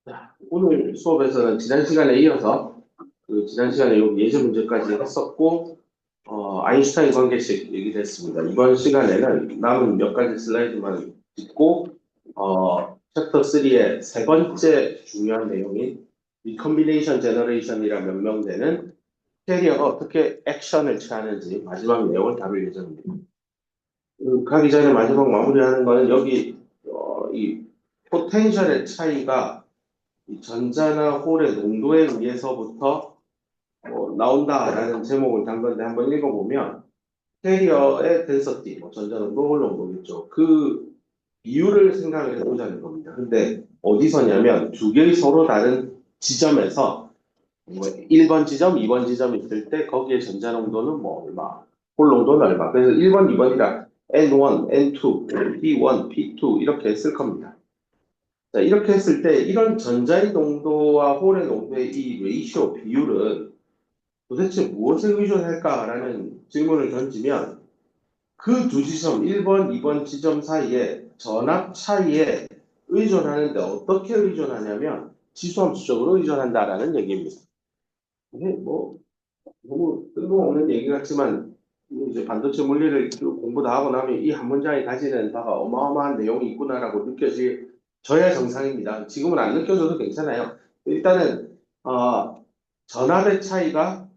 자, 오늘 수업에서는 지난 시간에 이어서 지난 시간에 요 예제 문제까지 했었고 아인슈타인 관계식 얘기를 했습니다. 이번 시간에는 남은 몇 가지 슬라이드만 짚고 챕터 3의 세 번째 중요한 내용인 리컴비네이션 제너레이션이라 명명되는 캐리어가 어떻게 액션을 취하는지 마지막 내용을 다룰 예정입니다. 가기 전에 마지막 마무리하는 거는 여기 이 포텐셜의 차이가 이 전자나 홀의 농도에 의해서부터 나온다라는 제목을 단 건데 한번 읽어보면 캐리어의 덴서티, 전자 농도, 홀 농도겠죠. 그 비율을 생각을 해보자는 겁니다. 근데 어디서냐면 두 개의 서로 다른 지점에서 1번 지점, 2번 지점이 있을 때 거기에 전자 농도는 뭐 얼마, 홀 농도는 얼마. 그래서 1번, 2번이라 N1, N2, P1, P2 이렇게 쓸 겁니다. 자, 이렇게 했을 때 이런 전자의 농도와 홀의 농도의 이 레이쇼 비율은 도대체 무엇에 의존할까라는 질문을 던지면 그 두 지점 1번, 2번 지점 사이에 전압 차이에 의존하는데 어떻게 의존하냐면 지수함수적으로 의존한다라는 얘기입니다. 이게 뭐 너무 뜬금없는 얘기 같지만 이제 반도체 물리를 공부 다 하고 나면 이 한 문장이 가지는 바가 어마어마한 내용이 있구나라고 느껴져야 정상입니다. 지금은 안 느껴져도 괜찮아요. 일단은 전압의 차이가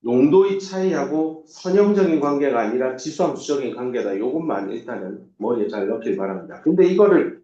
용도의 차이하고 선형적인 관계가 아니라 지수함수적인 관계다. 이것만 일단은 머리에 잘 넣길 바랍니다. 근데 이거를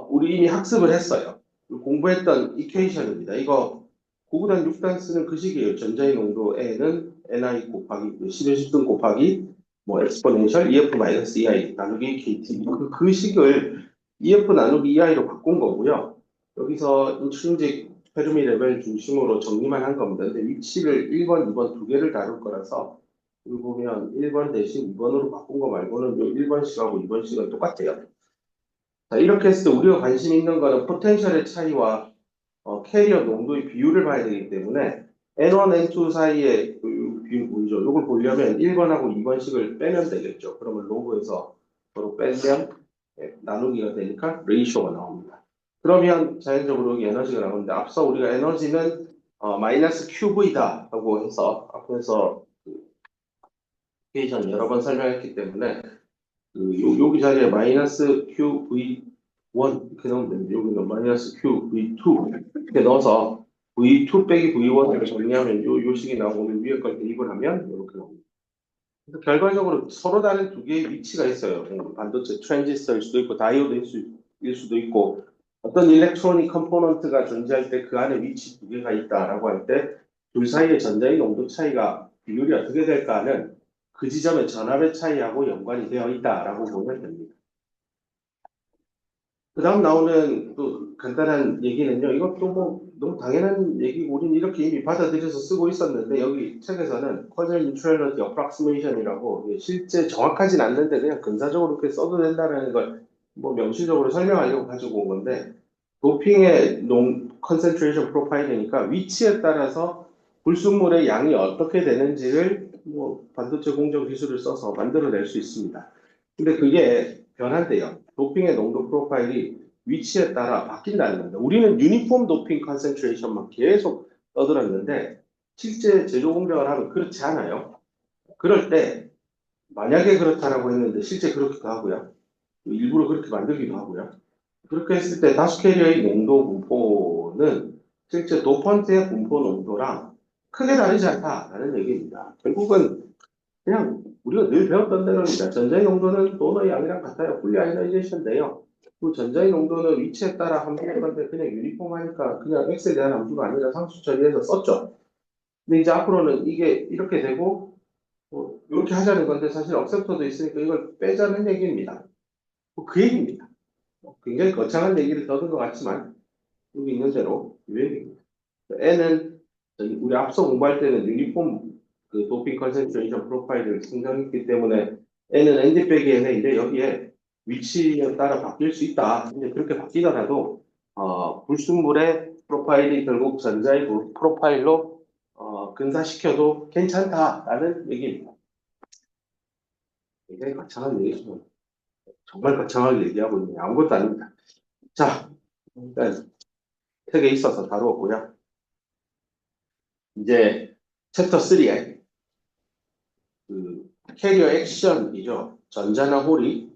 우리 이미 학습을 했어요. 공부했던 이퀘이션입니다. 이거 9구단 6단 쓰는 그 식이에요. 전자의 농도 N은 Ni 곱하기 10의 10등 곱하기 뭐 엑스포넨셜 EF-EI 나누기 KT 그 식을 EF 나누기 EI로 바꾼 거고요. 여기서 인트rinsic 페르미 레벨 중심으로 정리만 한 겁니다. 근데 위치를 1번, 2번 두 개를 다룰 거라서 여기 보면 1번 대신 2번으로 바꾼 거 말고는 요 1번씩하고 2번씩은 똑같아요. 자, 이렇게 했을 때 우리가 관심 있는 거는 포텐셜의 차이와 캐리어 농도의 비율을 봐야 되기 때문에 N1, N2 사이의 그 비율이죠. 이걸 보려면 1번하고 2번씩을 빼면 되겠죠. 그러면 로그에서 서로 빼면 나누기가 되니까 레이쇼가 나옵니다. 그러면 자연적으로 여기 에너지가 나오는데 앞서 우리가 에너지는 마이너스 QV다 라고 해서 앞에서 이케이션 여러 번 설명했기 때문에 여기 자리에 마이너스 QV1 이렇게 넣으면 됩니다. 여기는 마이너스 QV2 이렇게 넣어서 V2 빼기 V1을 정리하면 요 식이 나오면 위에 걸 대입을 하면 이렇게 나옵니다. 그래서 결과적으로 서로 다른 두 개의 위치가 있어요. 반도체 트랜지스터일 수도 있고 다이오드일 수도 있고 어떤 일렉트로닉 컴포넌트가 존재할 때 그 안에 위치 두 개가 있다라고 할 때 둘 사이의 전자의 농도 차이가 비율이 어떻게 될까는 그 지점의 전압의 차이하고 연관이 되어 있다라고 보면 됩니다. 그 다음 나오는 또 간단한 얘기는요. 이것도 뭐 너무 당연한 얘기고 우리는 이렇게 이미 받아들여서 쓰고 있었는데 여기 책에서는 Causal Neutrality Approximation이라고 실제 정확하진 않는데 그냥 근사적으로 그렇게 써도 된다는 걸 뭐 명시적으로 설명하려고 가지고 온 건데 도핑의 concentration profile이니까 위치에 따라서 불순물의 양이 어떻게 되는지를 뭐 반도체 공정 기술을 써서 만들어낼 수 있습니다. 근데 그게 변한대요. 도핑의 농도 프로파일이 위치에 따라 바뀐다는 겁니다. 우리는 유니폼 도핑 컨센트레이션만 계속 떠들었는데 실제 제조 공정을 하면 그렇지 않아요. 그럴 때 만약에 그렇다라고 했는데 실제 그렇기도 하고요. 일부러 그렇게 만들기도 하고요. 그렇게 했을 때 다수 캐리어의 농도 분포는 실제 도펀트의 분포 농도랑 크게 다르지 않다라는 얘기입니다. 결국은 그냥 우리가 늘 배웠던 대로입니다. 전자의 농도는 도너의 양이랑 같아요. 풀리 아이오나이제이션인데요. 그 전자의 농도는 위치에 따라 함수인 건데 그냥 유니폼하니까 그냥 x에 대한 함수가 아니라 상수 처리해서 썼죠. 근데 이제 앞으로는 이게 이렇게 되고 이렇게 하자는 건데 사실 억셉터도 있으니까 이걸 빼자는 얘기입니다. 뭐그 얘기입니다. 굉장히 거창한 얘기를 떠든 것 같지만 여기 있는 대로 이 얘기입니다. N은 우리 앞서 공부할 때는 유니폼 그 도핑 컨센트레이션 프로파일을 생성했기 때문에 N은 ND 빼기 NA인데 여기에 위치에 따라 바뀔 수 있다. 근데 그렇게 바뀌더라도 불순물의 프로파일이 결국 전자의 프로파일로 근사시켜도 괜찮다라는 얘기입니다. 굉장히 거창한 얘기죠. 정말 거창하게 얘기하고 있네요. 아무것도 아닙니다. 자, 일단 책에 있어서 다루었고요. 이제 챕터 3에 그 캐리어 액션이죠. 전자나 홀이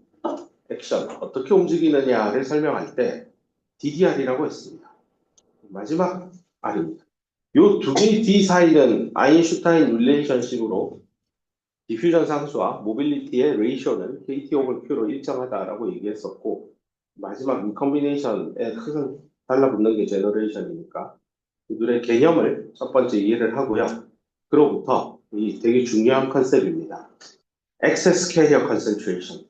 액션 어떻게 움직이느냐를 설명할 때 DDR이라고 했습니다. 마지막 R입니다. 요 두 개의 D 사이는 아인슈타인 릴레이션식으로 디퓨전 상수와 모빌리티의 레이쇼는 KT 오버 Q로 일정하다라고 얘기했었고 마지막 리컴비네이션에 큰 달라붙는 게 제너레이션이니까 그들의 개념을 첫 번째 이해를 하고요. 그로부터 이 되게 중요한 컨셉입니다. Excess Carrier Concentration.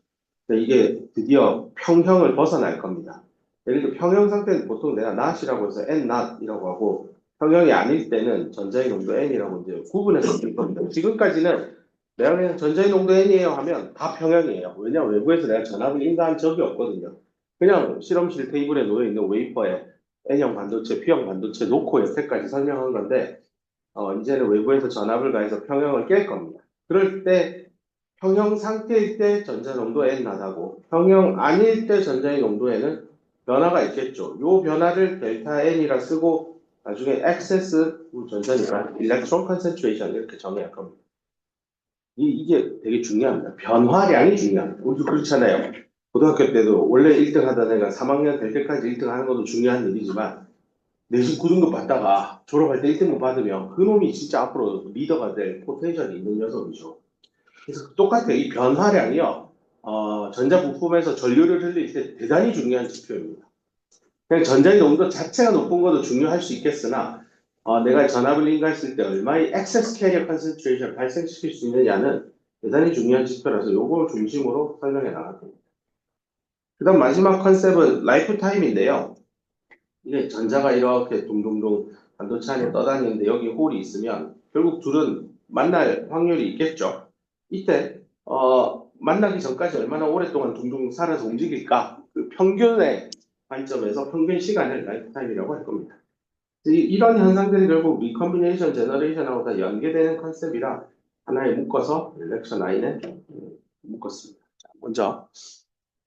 이게 드디어 평형을 벗어날 겁니다. 예를 들어 평형 상태는 보통 내가 not이라고 해서 n not이라고 하고 평형이 아닐 때는 전자의 농도 n이라고 이제 구분해서 쓸 겁니다. 지금까지는 내가 그냥 전자의 농도 n이에요 하면 다 평형이에요. 왜냐하면 외부에서 내가 전압을 인가한 적이 없거든요. 그냥 실험실 테이블에 놓여 있는 웨이퍼에 N형 반도체, P형 반도체 놓고 여태까지 설명한 건데 이제는 외부에서 전압을 가해서 평형을 깰 겁니다. 그럴 때 평형 상태일 때 전자 농도 N 나다고 평형 아닐 때 전자의 농도에는 변화가 있겠죠. 이 변화를 델타 N이라 쓰고 나중에 액세스 전자니까 일렉트론 컨센트레이션 이렇게 정의할 겁니다. 이게 되게 중요합니다. 변화량이 중요합니다. 우리도 그렇잖아요. 고등학교 때도 원래 1등 하던 애가 3학년 될 때까지 1등 하는 것도 중요한 일이지만 내신 9등급 받다가 졸업할 때 1등급 받으면 그놈이 진짜 앞으로 리더가 될 포텐셜이 있는 녀석이죠. 그래서 똑같아요. 이 변화량이요. 전자 부품에서 전류를 흘릴 때 대단히 중요한 지표입니다. 그냥 전자의 농도 자체가 높은 것도 중요할 수 있겠으나 내가 전압을 인가했을 때 얼마의 excess carrier concentration 발생시킬 수 있느냐는 대단히 중요한 지표라서 이걸 중심으로 설명해 나갈 겁니다. 그 다음 마지막 컨셉은 라이프 타임인데요. 이게 전자가 이렇게 둥둥둥 반도체 안에 떠다니는데 여기 홀이 있으면 결국 둘은 만날 확률이 있겠죠. 이때 만나기 전까지 얼마나 오랫동안 둥둥 살아서 움직일까? 그 평균의 관점에서 평균 시간을 라이프 타임이라고 할 겁니다. 이런 현상들이 결국 리컴비네이션 제너레이션하고 다 연계되는 컨셉이라 하나에 묶어서 렉션 9에 묶었습니다. 자, 먼저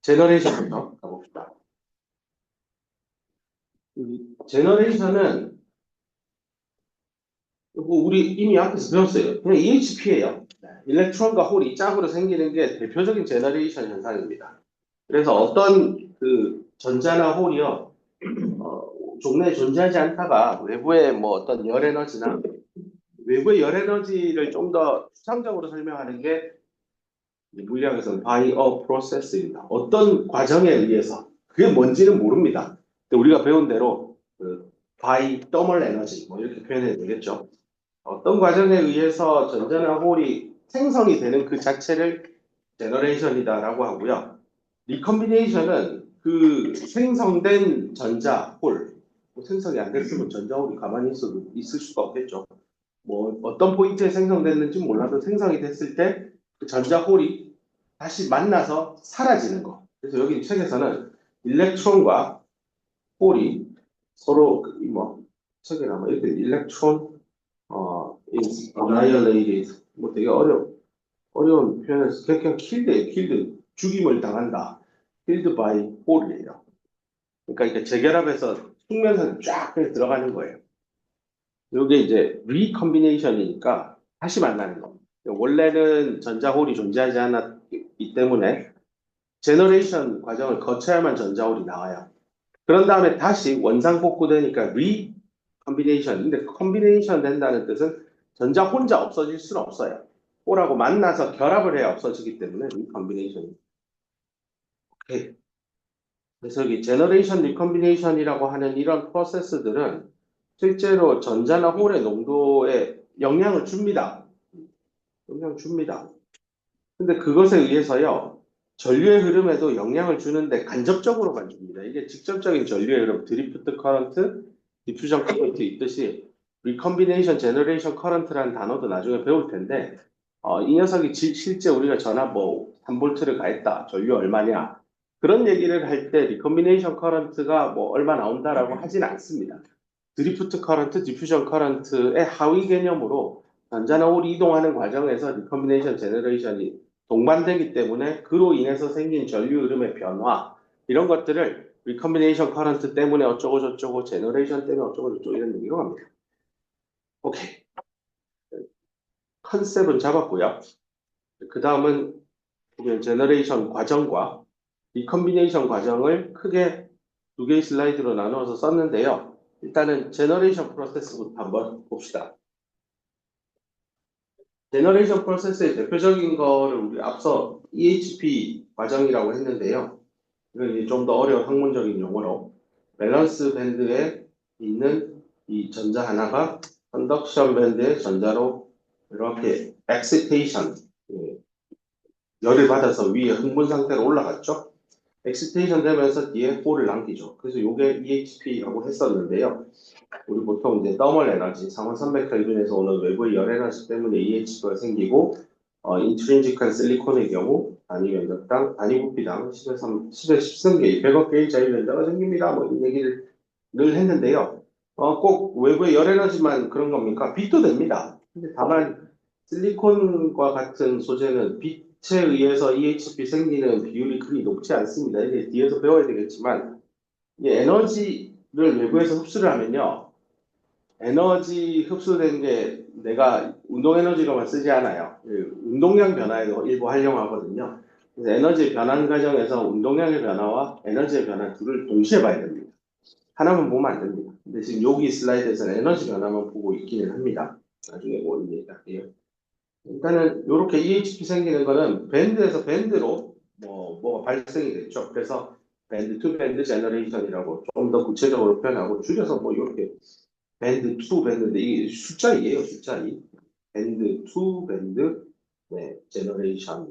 제너레이션부터 가봅시다. 제너레이션은 우리 이미 앞에서 배웠어요. 그냥 EHP예요. 일렉트론과 홀이 짝으로 생기는 게 대표적인 제너레이션 현상입니다. 그래서 어떤 그 전자나 홀이요, 종래에 존재하지 않다가 외부의 뭐 어떤 열 에너지나 외부의 열 에너지를 좀 더 추상적으로 설명하는 게 물리학에서는 by a process입니다. 어떤 과정에 의해서 그게 뭔지는 모릅니다. 근데 우리가 배운 대로 그 by thermal energy 뭐 이렇게 표현해야 되겠죠. 어떤 과정에 의해서 전자나 홀이 생성이 되는 그 자체를 제너레이션이다라고 하고요. 리컴비네이션은 그 생성된 전자, 홀, 뭐 생성이 안 됐으면 전자, 홀이 가만히 있을 수가 없겠죠. 뭐 어떤 포인트에 생성됐는지 몰라도 생성이 됐을 때 그 전자, 홀이 다시 만나서 사라지는 거. 그래서 여기 책에서는 일렉트론과 홀이 서로 뭐 책에 아마 이렇게 일렉트론 is annihilated. 뭐 되게 어려운 표현을 그냥 killed, killed. 죽임을 당한다. killed by hole이에요. 그러니까 이게 재결합해서 숙면선이 쫙 그냥 들어가는 거예요. 이게 이제 recombination이니까 다시 만나는 겁니다. 원래는 전자홀이 존재하지 않았기 때문에 제너레이션 과정을 거쳐야만 전자홀이 나와요. 그런 다음에 다시 원상 복구되니까 recombination. 근데 combination 된다는 뜻은 전자 혼자 없어질 수는 없어요. 홀하고 만나서 결합을 해야 없어지기 때문에 recombination. 오케이. 그래서 여기 제너레이션 리컴비네이션이라고 하는 이런 프로세스들은 실제로 전자나 홀의 농도에 영향을 줍니다. 영향 줍니다. 근데 그것에 의해서요, 전류의 흐름에도 영향을 주는데 간접적으로만 줍니다. 이게 직접적인 전류의 흐름, 드리프트 커런트, 디퓨전 커런트 있듯이 리컴비네이션 제너레이션 커런트라는 단어도 나중에 배울 텐데 이 녀석이 실제 우리가 전압 뭐 3볼트를 가했다. 전류 얼마냐. 그런 얘기를 할 때 리컴비네이션 커런트가 뭐 얼마 나온다라고 하진 않습니다. 드리프트 커런트, 디퓨전 커런트의 하위 개념으로 전자나 홀이 이동하는 과정에서 리컴비네이션 제너레이션이 동반되기 때문에 그로 인해서 생긴 전류 흐름의 변화 이런 것들을 리컴비네이션 커런트 때문에 어쩌고 저쩌고, 제너레이션 때문에 어쩌고 저쩌고 이런 얘기로 갑니다. 오케이. 컨셉은 잡았고요. 그 다음은 제너레이션 과정과 리컴비네이션 과정을 크게 두 개의 슬라이드로 나누어서 썼는데요. 일단은 제너레이션 프로세스부터 한번 봅시다. 제너레이션 프로세스의 대표적인 거를 우리 앞서 EHP 과정이라고 했는데요. 이건 좀 더 어려운 학문적인 용어로 밸런스 밴드에 있는 이 전자 하나가 컨덕션 밴드의 전자로 이렇게 엑시테이션, 열을 받아서 위에 흥분 상태로 올라갔죠. 엑시테이션 되면서 뒤에 홀을 남기죠. 그래서 이게 EHP라고 했었는데요. 우리 보통 이제 더멀 에너지, 상온 300켈빈에서 오는 외부의 열 에너지 때문에 EHP가 생기고, 인트린직한 실리콘의 경우 단위 면적당, 단위 부피당 10에 10승계, 100억 개의 자유변자가 생깁니다. 뭐 이 얘기를 늘 했는데요. 꼭 외부의 열 에너지만 그런 겁니까? 빛도 됩니다. 근데 다만 실리콘과 같은 소재는 빛에 의해서 EHP 생기는 비율이 그리 높지 않습니다. 이게 뒤에서 배워야 되겠지만, 이 에너지를 외부에서 흡수를 하면요. 에너지 흡수된 게 내가 운동 에너지로만 쓰지 않아요. 운동량 변화에도 일부 활용하거든요. 그래서 에너지 변환 과정에서 운동량의 변화와 에너지의 변화 둘을 동시에 봐야 됩니다. 하나만 보면 안 됩니다. 근데 지금 여기 슬라이드에서는 에너지 변화만 보고 있기는 합니다. 나중에 뭐 얘기할게요. 일단은 이렇게 EHP 생기는 거는 밴드에서 밴드로 뭐가 발생이 됐죠. 그래서 밴드 투 밴드 제너레이션이라고 좀 더 구체적으로 표현하고 줄여서 뭐 이렇게 밴드 투 밴드인데 이게 숫자 2예요. 숫자 2. 밴드 투 밴드 제너레이션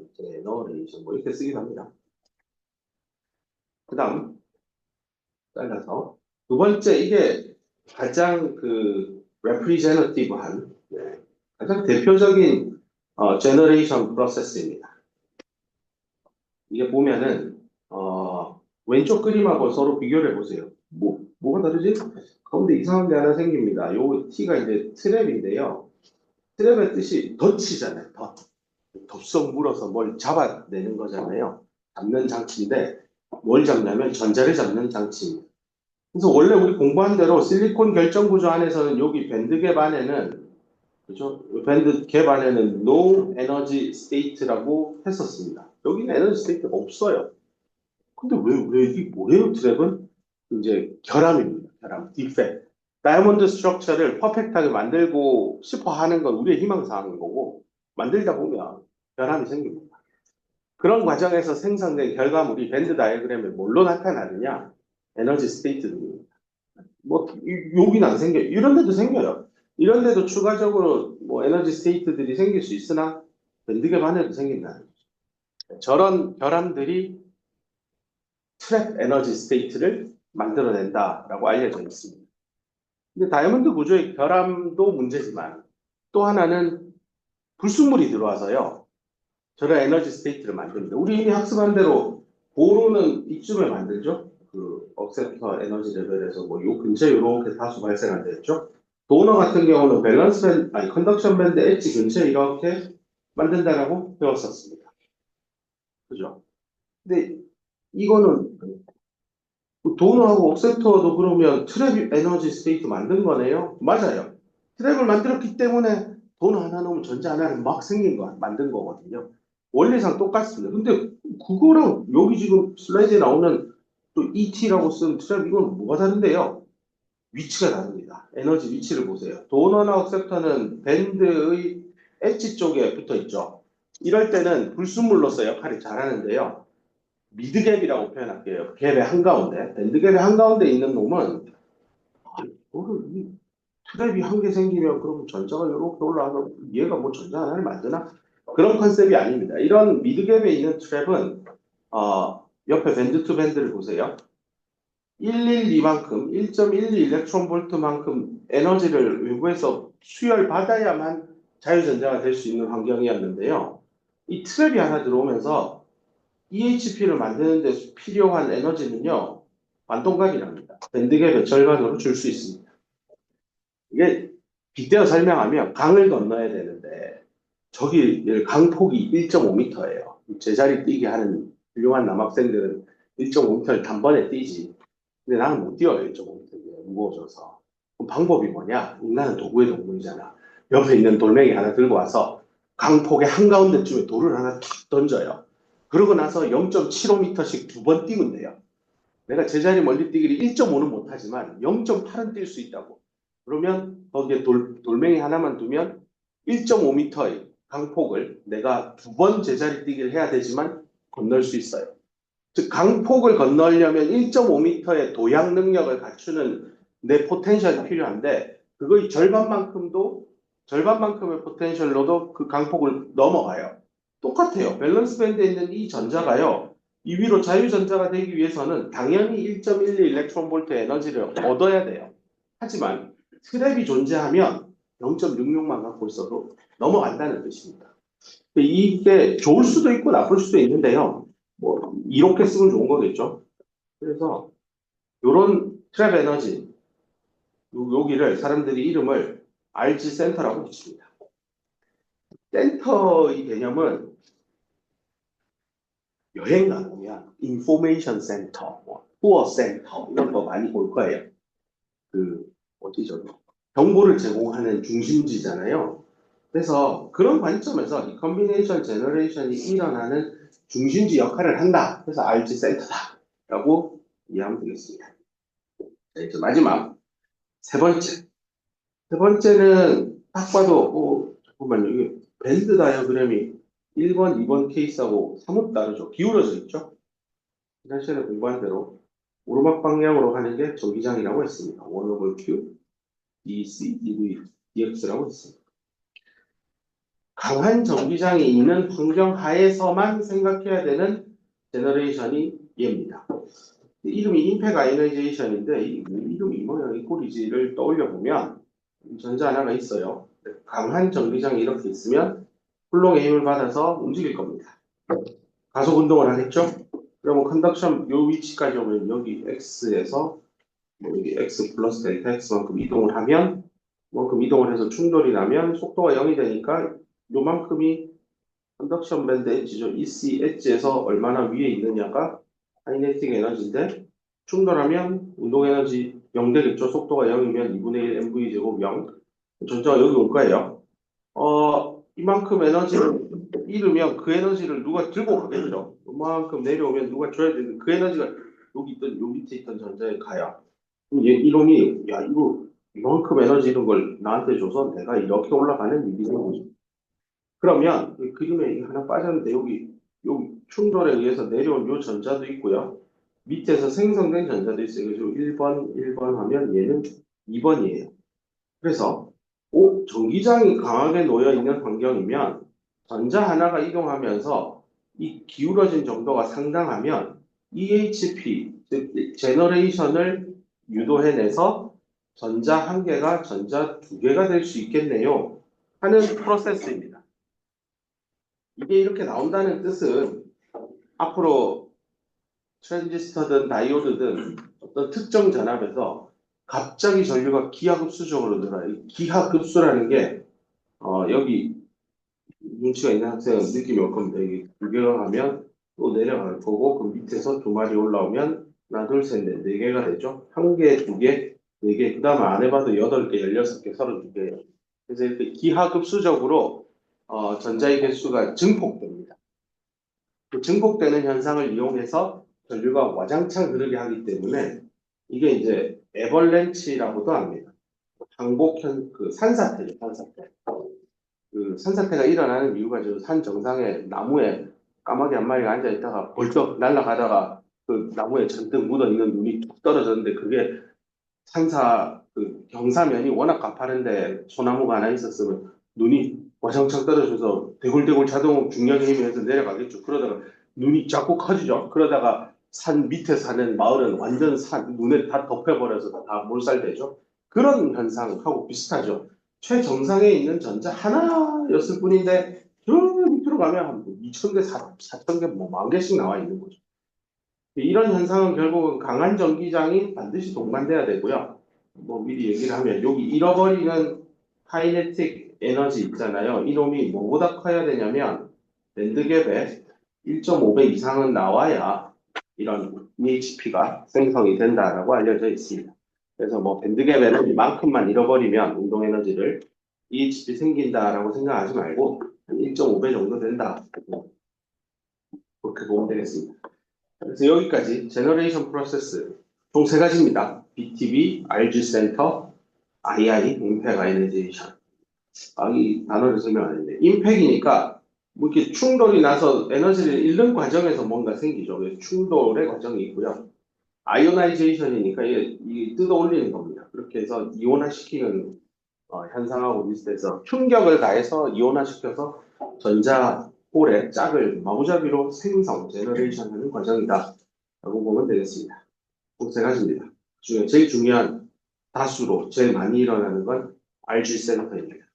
뭐 이렇게 쓰기도 합니다. 그 다음 잘라서 두 번째 이게 가장 그 representative한 가장 대표적인 제너레이션 프로세스입니다. 이게 보면은 왼쪽 그림하고 서로 비교를 해보세요. 뭐가 다르지? 가운데 이상한 게 하나 생깁니다. 요 T가 이제 트랩인데요. 트랩의 뜻이 덫이잖아요. 덫. 덥석 물어서 뭘 잡아내는 거잖아요. 잡는 장치인데 뭘 잡냐면 전자를 잡는 장치입니다. 그래서 원래 우리 공부한 대로 실리콘 결정 구조 안에서는 여기 밴드 갭 안에는 그죠? 밴드 갭 안에는 no energy state라고 했었습니다. 여기는 에너지 스테이트가 없어요. 근데 왜 이게 뭐예요? 트랩은 이제 결함입니다. 결함, 디펙트. 다이아몬드 스트럭처를 퍼펙트하게 만들고 싶어 하는 건 우리의 희망사항인 거고 만들다 보면 결함이 생깁니다. 그런 과정에서 생성된 결과물이 밴드 다이어그램에 뭘로 나타나느냐? 에너지 스테이트입니다. 여기는 안 생겨요. 이런 데도 생겨요. 이런 데도 추가적으로 에너지 스테이트들이 생길 수 있으나 밴드갭 안에도 생긴다는 거죠. 저런 결함들이 트랩 에너지 스테이트를 만들어낸다라고 알려져 있습니다. 근데 다이아몬드 구조의 결함도 문제지만 또 하나는 불순물이 들어와서요. 저런 에너지 스테이트를 만듭니다. 우리 이미 학습한 대로 보로는 이쯤에 만들죠. 그 억셉터 에너지 레벨에서 요 근처에 이렇게 다수 발생한다 했죠. 도너 같은 경우는 밸런스 밴드, 아니 컨덕션 밴드 엣지 근처에 이렇게 만든다라고 배웠었습니다. 그죠? 근데 이거는 도너하고 억셉터도 그러면 트랩 에너지 스테이트 만든 거네요? 맞아요. 트랩을 만들었기 때문에 도너 하나 넣으면 전자 하나는 막 생긴 거, 만든 거거든요. 원리상 똑같습니다. 근데 그거랑 여기 지금 슬라이드에 나오는 또 ET라고 쓴 트랩 이건 뭐가 다른데요? 위치가 다릅니다. 에너지 위치를 보세요. 도너나 억셉터는 밴드의 엣지 쪽에 붙어 있죠. 이럴 때는 불순물로서 역할이 잘하는데요. 미드갭이라고 표현할게요. 갭의 한가운데, 밴드갭의 한가운데 있는 놈은 이 트랩이 한 개 생기면 그럼 전자가 이렇게 올라가서 얘가 뭐 전자 하나를 만드나? 그런 컨셉이 아닙니다. 이런 미드갭에 있는 트랩은 옆에 밴드 투 밴드를 보세요. 112만큼, 1.12 일렉트론 볼트만큼 에너지를 외부에서 수혈 받아야만 자유전자가 될 수 있는 환경이었는데요. 이 트랩이 하나 들어오면서 EHP를 만드는 데 필요한 에너지는요, 반동값이랍니다. 밴드갭의 절반으로 줄 수 있습니다. 이게 빗대어 설명하면 강을 건너야 되는데, 저기 강폭이 1.5m예요. 제자리 뛰게 하는 훌륭한 남학생들은 1.5m를 단번에 뛰지. 근데 나는 못 뛰어요. 1.5m 무거워져서. 그럼 방법이 뭐냐? 인간은 도구의 동물이잖아. 옆에 있는 돌멩이 하나 들고 와서 강폭의 한가운데쯤에 돌을 하나 탁 던져요. 그러고 나서 0.75m씩 두 번 뛰면 돼요. 내가 제자리 멀리 뛰기를 1.5는 못하지만 0.8은 뛸 수 있다고. 그러면 거기에 돌멩이 하나만 두면 1.5m의 강폭을 내가 두 번 제자리 뛰기를 해야 되지만 건널 수 있어요. 즉 강폭을 건너려면 1.5m의 도약 능력을 갖추는 내 포텐셜이 필요한데 그거의 절반만큼의 포텐셜로도 그 강폭을 넘어가요. 똑같아요. 밸런스 밴드에 있는 이 전자가요. 이 위로 자유전자가 되기 위해서는 당연히 1.12 일렉트론 볼트 에너지를 얻어야 돼요. 하지만 트랩이 존재하면 0.66만 갖고 있어도 넘어간다는 뜻입니다. 이게 좋을 수도 있고 나쁠 수도 있는데요. 뭐 이렇게 쓰면 좋은 거겠죠. 그래서 이런 트랩 에너지 여기를 사람들이 이름을 RG 센터라고 붙입니다. 센터의 개념은 여행 가보면 인포메이션 센터, 투어 센터 이런 거 많이 볼 거예요. 그 어디죠? 정보를 제공하는 중심지잖아요. 그래서 그런 관점에서 이 컨비네이션 제너레이션이 일어나는 중심지 역할을 한다. 그래서 RG 센터다라고 이해하면 되겠습니다. 자, 이제 마지막 세 번째. 세 번째는 딱 봐도 잠깐만요. 이게 밴드 다이어그램이 1번, 2번 케이스하고 사뭇 다르죠. 기울어져 있죠. 지난 시간에 공부한 대로 오르막 방향으로 가는 게 전기장이라고 했습니다. 1 over Q, DC, dV, dx라고 했습니다. 강한 전기장이 있는 환경 하에서만 생각해야 되는 제너레이션이 얘입니다. 이름이 임팩 아이오나이제이션인데 이 이름이 뭐야 이 꼴이지를 떠올려 보면 전자 하나가 있어요. 강한 전기장이 이렇게 있으면 쿨롱의 힘을 받아서 움직일 겁니다. 가속 운동을 하겠죠? 그러면 컨덕션 요 위치까지 오면 여기 x에서 여기 x 플러스 델타 x만큼 이동을 하면 그만큼 이동을 해서 충돌이 나면 속도가 0이 되니까 요만큼이 컨덕션 밴드 엣지죠. EC 엣지에서 얼마나 위에 있느냐가 카이네틱 에너지인데 충돌하면 운동 에너지 0 되겠죠. 속도가 0이면 2분의 1 mv 제곱 0. 전자가 여기 올 거예요. 이만큼 에너지를 잃으면 그 에너지를 누가 들고 가겠죠. 이만큼 내려오면 누가 줘야 되는 그 에너지가 여기 있던 요 밑에 있던 전자에 가요. 그럼 이놈이 야 이거 이만큼 에너지 이런 걸 나한테 줘서 내가 이렇게 올라가는 일이 생긴 거죠. 그러면 이 그림에 하나 빠졌는데 여기 충돌에 의해서 내려온 요 전자도 있고요. 밑에서 생성된 전자도 있어요. 그래서 1번 하면 얘는 2번이에요. 그래서 전기장이 강하게 놓여 있는 환경이면 전자 하나가 이동하면서 이 기울어진 정도가 상당하면 EHP, 즉 제너레이션을 유도해내서 전자 한 개가 전자 두 개가 될 수 있겠네요 하는 프로세스입니다. 이게 이렇게 나온다는 뜻은 앞으로 트랜지스터든 다이오드든 어떤 특정 전압에서 갑자기 전류가 기하급수적으로 늘어요. 이 기하급수라는 게 여기 눈치가 있는 학생은 느낌이 올 겁니다. 이게 두 개가 가면 또 내려갈 거고 그 밑에서 두 마리 올라오면 하나, 둘, 셋, 넷, 네 개가 되죠. 한 개, 두 개, 네 개, 그 다음에 안 해봐도 8개, 16개, 32개. 그래서 이렇게 기하급수적으로 전자의 개수가 증폭됩니다. 그 증폭되는 현상을 이용해서 전류가 와장창 흐르게 하기 때문에 이게 이제 에벌렌치라고도 합니다. 그 산사태죠, 산사태. 그 산사태가 일어나는 이유가 저 산 정상에 나무에 까마귀 한 마리가 앉아 있다가 벌떡 날아가다가 그 나무에 잔뜩 묻어 있는 눈이 툭 떨어졌는데 그게 그 경사면이 워낙 가파른데 소나무가 하나 있었으면 눈이 와장창 떨어져서 대굴대굴 자동 중력에 힘에서 내려가겠죠. 그러다가 눈이 자꾸 커지죠. 그러다가 산 밑에 사는 마을은 완전 눈에 다 덮여버려서 다 몰살되죠. 그런 현상하고 비슷하죠. 최정상에 있는 전자 하나였을 뿐인데 저 밑으로 가면 한 2,000개, 4,000개, 뭐 10,000개씩 나와 있는 거죠. 이런 현상은 결국은 강한 전기장이 반드시 동반돼야 되고요. 뭐 미리 얘기를 하면 여기 잃어버리는 카이네틱 에너지 있잖아요. 이놈이 뭐보다 커야 되냐면 밴드갭에 1.5배 이상은 나와야 이런 EHP가 생성이 된다라고 알려져 있습니다. 그래서 뭐 밴드갭 에너지만큼만 잃어버리면 운동 에너지를 EHP 생긴다라고 생각하지 말고 한 1.5배 정도 된다. 그렇게 보면 되겠습니다. 그래서 여기까지 제너레이션 프로세스 총 세 가지입니다. BTB, RG 센터, II, 임팩 아이오나이제이션. 이 단어를 설명하는데 임팩이니까 뭐 이렇게 충돌이 나서 에너지를 잃는 과정에서 뭔가 생기죠. 그래서 충돌의 과정이 있고요. 아이오나이제이션이니까 이게 뜯어 올리는 겁니다. 그렇게 해서 이온화시키는 현상하고 비슷해서 충격을 가해서 이온화시켜서 전자홀의 짝을 마구잡이로 생성, 제너레이션 하는 과정이다. 라고 보면 되겠습니다. 총 세 가지입니다. 중에 제일 중요한 다수로 제일 많이 일어나는 건 RG 센터입니다.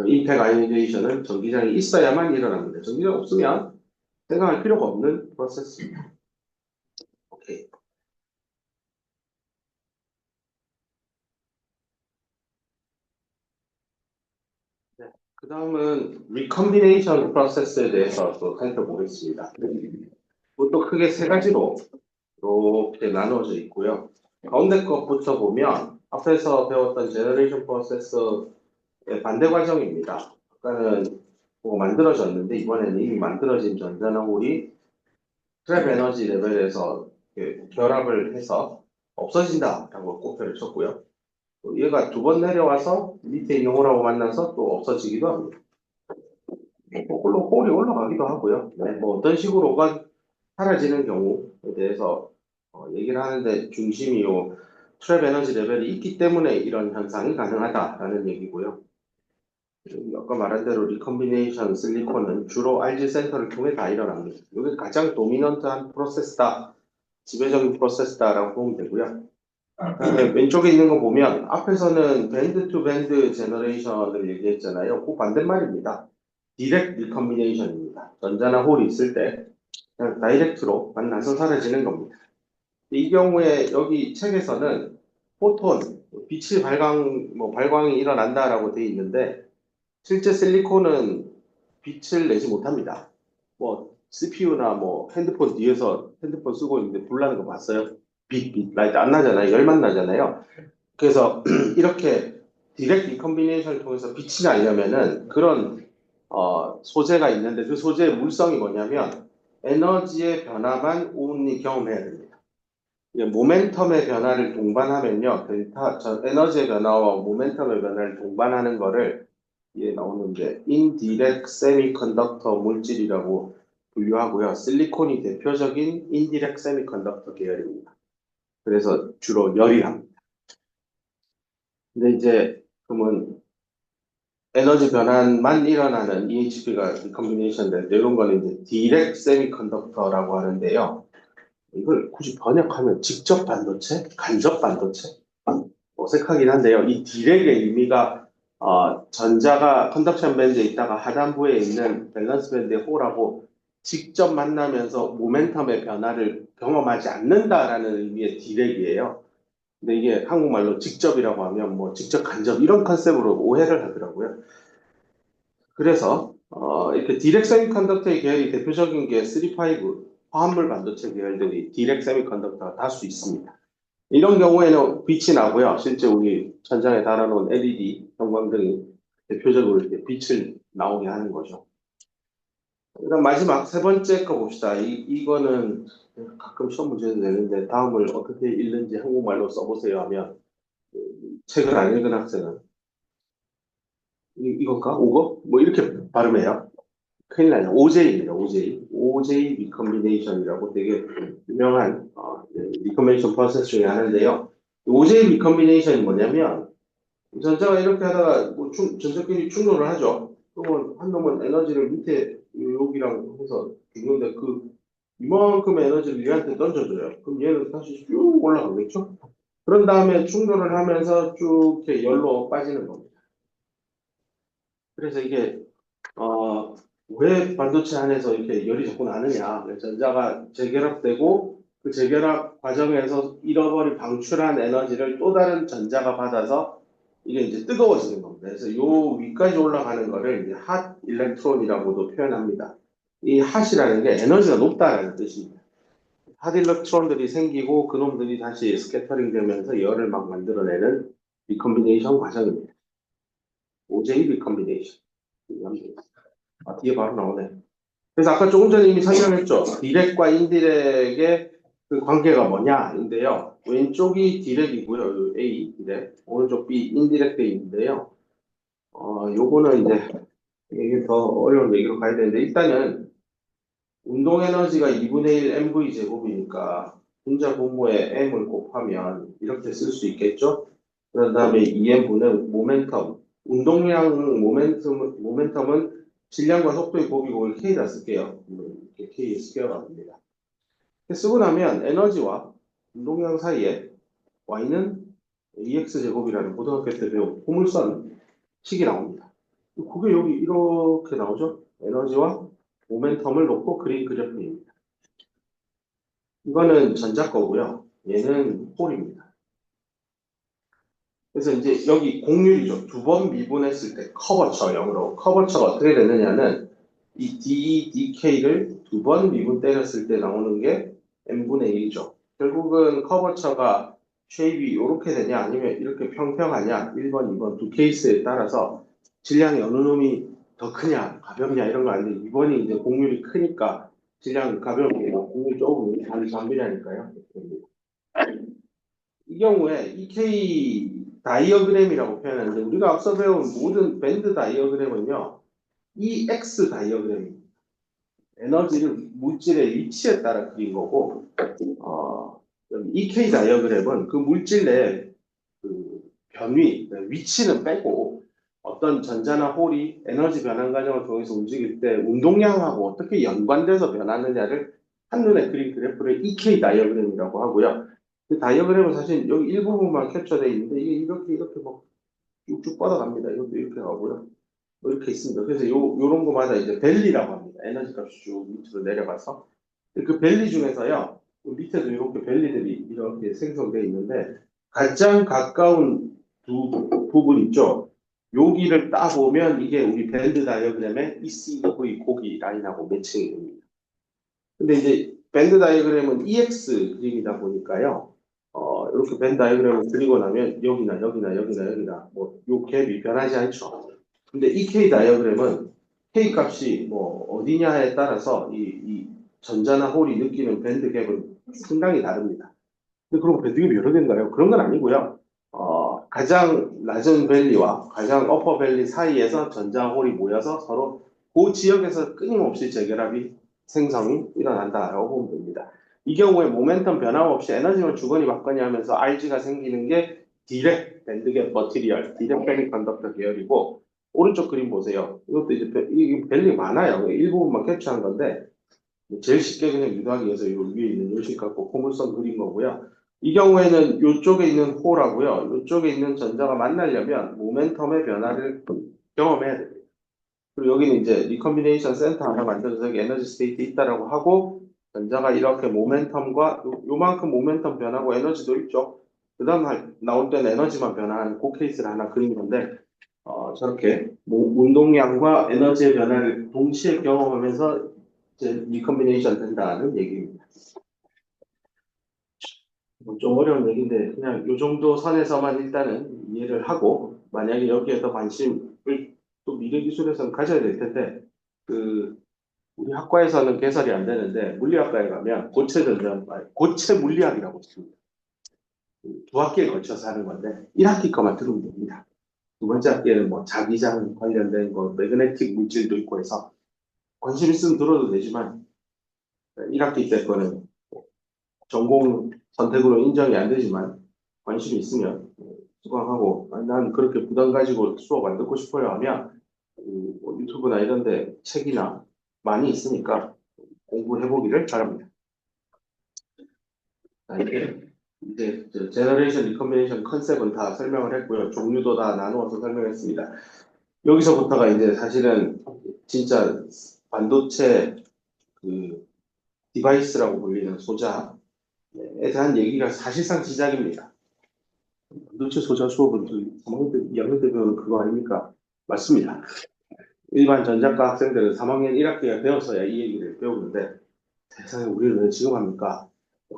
임팩 아이오나이제이션은 전기장이 있어야만 일어납니다. 전기장 없으면 생각할 필요가 없는 프로세스입니다. 오케이. 네. 그 다음은 리컴비네이션 프로세스에 대해서 또 살펴보겠습니다. 그것도 크게 세 가지로 이렇게 나누어져 있고요. 가운데 것부터 보면 앞에서 배웠던 제너레이션 프로세스의 반대 과정입니다. 아까는 뭐 만들어졌는데 이번에는 이미 만들어진 전자năng 홀이 트랩 에너지 레벨에서 결합을 해서 없어진다라고 꼭표를 쳤고요. 또 얘가 두 번 내려와서 밑에 있는 홀하고 만나서 또 없어지기도 합니다. 거꾸로 홀이 올라가기도 하고요. 네, 뭐 어떤 식으로가 사라지는 경우에 대해서 얘기를 하는데 중심이 요 트랩 에너지 레벨이 있기 때문에 이런 현상이 가능하다라는 얘기고요. 아까 말한 대로 리컴비네이션 실리콘은 주로 RG 센터를 통해 다 일어납니다. 이게 가장 도미넌트한 프로세스다, 지배적인 프로세스다라고 보면 되고요. 그다음에 왼쪽에 있는 거 보면 앞에서는 밴드 투 밴드 제너레이션을 얘기했잖아요. 그 반대말입니다. 디렉트 리컴비네이션입니다. 전자나 홀이 있을 때 그냥 다이렉트로 만나서 사라지는 겁니다. 이 경우에 여기 책에서는 포톤, 빛이 발광이 일어난다라고 되어 있는데 실제 실리콘은 빛을 내지 못합니다. 뭐 CPU나 뭐 핸드폰 뒤에서 핸드폰 쓰고 있는데 불 나는 거 봤어요? 라이트 안 나잖아요. 열만 나잖아요. 그래서 이렇게 디렉트 리컴비네이션을 통해서 빛이 나려면은 그런 소재가 있는데 그 소재의 물성이 뭐냐면 에너지의 변화만 온전히 경험해야 됩니다. 모멘텀의 변화를 동반하면요, 에너지의 변화와 모멘텀의 변화를 동반하는 거를 나오는데 인디렉트 세미컨덕터 물질이라고 분류하고요. 실리콘이 대표적인 인디렉트 세미컨덕터 계열입니다. 그래서 주로 열이 납니다. 근데 이제 그러면 에너지 변환만 일어나는 EHP가 리컴비네이션인데 이런 거는 이제 디렉트 세미컨덕터라고 하는데요. 이걸 굳이 번역하면 직접 반도체, 간접 반도체 어색하긴 한데요. 이 디렉의 의미가 전자가 컨덕션 밴드에 있다가 하단부에 있는 밸런스 밴드의 홀하고 직접 만나면서 모멘텀의 변화를 경험하지 않는다라는 의미의 디렉이에요. 근데 이게 한국말로 직접이라고 하면 뭐 직접 간접 이런 컨셉으로 오해를 하더라고요. 그래서 이렇게 디렉 세미컨덕터의 계열이 대표적인 게 3, 5 화합물 반도체 계열들이 디렉 세미컨덕터가 다수 있습니다. 이런 경우에는 빛이 나고요. 실제 우리 천장에 달아놓은 LED 형광등이 대표적으로 이렇게 빛을 나오게 하는 거죠. 그다음 마지막 세 번째 거 봅시다. 이거는 가끔 시험 문제도 내는데 다음을 어떻게 읽는지 한국말로 써보세요 하면 책을 안 읽은 학생은 이건가? 오거? 뭐 이렇게 발음해요. 큰일 나요. OJ입니다. OJ. OJ 리컴비네이션이라고 되게 유명한 리컴비네이션 프로세스 중에 하나인데요. OJ 리컴비네이션이 뭐냐면 전자가 이렇게 하다가 뭐 전자끼리 충돌을 하죠. 그러면 한 놈은 에너지를 밑에 여기랑 해서 있는데 이만큼의 에너지를 얘한테 던져줘요. 그럼 얘는 다시 쭉 올라가겠죠? 그런 다음에 충돌을 하면서 쭉 이렇게 열로 빠지는 겁니다. 그래서 이게 왜 반도체 안에서 이렇게 열이 자꾸 나느냐? 전자가 재결합되고 그 재결합 과정에서 잃어버린 방출한 에너지를 또 다른 전자가 받아서 이게 이제 뜨거워지는 겁니다. 그래서 요 위까지 올라가는 거를 이제 핫 일렉트론이라고도 표현합니다. 이 핫이라는 게 에너지가 높다라는 뜻입니다. 하드 일렉트론들이 생기고 그놈들이 다시 스캐터링 되면서 열을 막 만들어내는 리컨비네이션 과정입니다. OJ 리컨비네이션. 뒤에 바로 나오네. 그래서 아까 조금 전에 이미 설명했죠. 디렉과 인디렉의 그 관계가 뭐냐인데요. 왼쪽이 디렉이고요. A 디렉. 오른쪽 B 인디렉트 있는데요. 요거는 이제 이게 더 어려운 얘기로 가야 되는데 일단은 운동 에너지가 2분의 1 mv 제곱이니까 분자 분모에 m을 곱하면 이렇게 쓸 수 있겠죠. 그런 다음에 2m분의 모멘텀. 운동량 모멘텀은 질량과 속도의 곱이고 K다 쓸게요. 이렇게 K 스퀘어가 됩니다. 쓰고 나면 에너지와 운동량 사이에 Y는 EX 제곱이라는 고등학교 때 배운 포물선 식이 나옵니다. 그게 여기 이렇게 나오죠. 에너지와 모멘텀을 놓고 그린 그래프입니다. 이거는 전자 거고요. 얘는 홀입니다. 그래서 이제 여기 공률이죠. 두 번 미분했을 때 커버처형으로. 커버처가 어떻게 되느냐는 이 D, DK를 두 번 미분 때렸을 때 나오는 게 n분의 1이죠. 결국은 커버처가 쉐입이 이렇게 되냐 아니면 이렇게 평평하냐 1번, 2번 두 케이스에 따라서 질량이 어느 놈이 더 크냐 가볍냐 이런 거 아닌데 2번이 이제 공률이 크니까 질량이 가볍게 공률이 조금 반비례하니까요. 이 경우에 EK 다이어그램이라고 표현하는데 우리가 앞서 배운 모든 밴드 다이어그램은요. EX 다이어그램입니다. 에너지를 물질의 위치에 따라 그린 거고 EK 다이어그램은 그 물질 내의 그 변위, 위치는 빼고 어떤 전자나 홀이 에너지 변환 과정을 통해서 움직일 때 운동량하고 어떻게 연관돼서 변하느냐를 한눈에 그린 그래프를 EK 다이어그램이라고 하고요. 그 다이어그램은 사실 여기 일부분만 캡처되어 있는데 이게 이렇게 뭐 쭉쭉 뻗어갑니다. 이것도 이렇게 가고요. 뭐 이렇게 있습니다. 그래서 요런 거마다 이제 밸리라고 합니다. 에너지 값이 쭉 밑으로 내려가서 그 밸리 중에서요. 그 밑에도 이렇게 밸리들이 이렇게 생성되어 있는데 가장 가까운 두 부분 있죠. 여기를 따보면 이게 우리 밴드 다이어그램의 ECV 고기 라인하고 매칭이 됩니다. 근데 이제 밴드 다이어그램은 EX 그림이다 보니까요. 이렇게 밴드 다이어그램을 그리고 나면 여기나 뭐 요 갭이 변하지 않죠. 근데 이 K 다이어그램은 K 값이 뭐 어디냐에 따라서 이 전자나 홀이 느끼는 밴드 갭은 상당히 다릅니다. 근데 그럼 밴드 갭이 여러 개인가요? 그런 건 아니고요. 가장 낮은 밸리와 가장 어퍼 밸리 사이에서 전자 홀이 모여서 서로 그 지역에서 끊임없이 재결합이 생성이 일어난다라고 보면 됩니다. 이 경우에 모멘텀 변함없이 에너지만 주거니 받거니 하면서 RG가 생기는 게 디렉 밴드갭 머티리얼, 디렉 세미컨덕터 계열이고 오른쪽 그림 보세요. 이것도 이제 이 밸리 많아요. 일부분만 캡처한 건데 제일 쉽게 그냥 유도하기 위해서 요 위에 있는 요식 갖고 포물선 그린 거고요. 이 경우에는 이쪽에 있는 홀하고요. 이쪽에 있는 전자가 만나려면 모멘텀의 변화를 경험해야 됩니다. 그리고 여기는 이제 리컨비네이션 센터 하나 만들어서 여기 에너지 스테이트 있다라고 하고 전자가 이렇게 모멘텀과 요만큼 모멘텀 변하고 에너지도 있죠. 그 다음 나올 때는 에너지만 변화하는 그 케이스를 하나 그린 건데 저렇게 운동량과 에너지의 변화를 동시에 경험하면서 이제 리컨비네이션 된다는 얘기입니다. 좀 어려운 얘기인데 그냥 이 정도 선에서만 일단은 이해를 하고 만약에 여기에 더 관심을 또 미래 기술에서는 가져야 될 텐데 그 우리 학과에서는 개설이 안 되는데 물리학과에 가면 고체 물리학이라고 있습니다. 두 학기에 걸쳐서 하는 건데 1학기 거만 들으면 됩니다. 두 번째 학기에는 뭐 자기장 관련된 거 매그네틱 물질도 있고 해서 관심 있으면 들어도 되지만 1학기 때 거는 전공 선택으로 인정이 안 되지만 관심이 있으면 수강하고 난 그렇게 부담 가지고 수업 안 듣고 싶어요 하면 뭐 유튜브나 이런 데 책이나 많이 있으니까 공부해 보기를 바랍니다. 이제 제너레이션 리컨비네이션 컨셉은 다 설명을 했고요. 종류도 다 나누어서 설명했습니다. 여기서부터가 이제 사실은 진짜 반도체 그 디바이스라고 불리는 소자에 대한 얘기가 사실상 시작입니다. 반도체 소자 수업은 3학년 때, 2학년 때 배우는 그거 아닙니까? 맞습니다. 일반 전작과 학생들은 3학년 1학기에 배웠어야 이 얘기를 배우는데 세상에 우리는 왜 지금 합니까?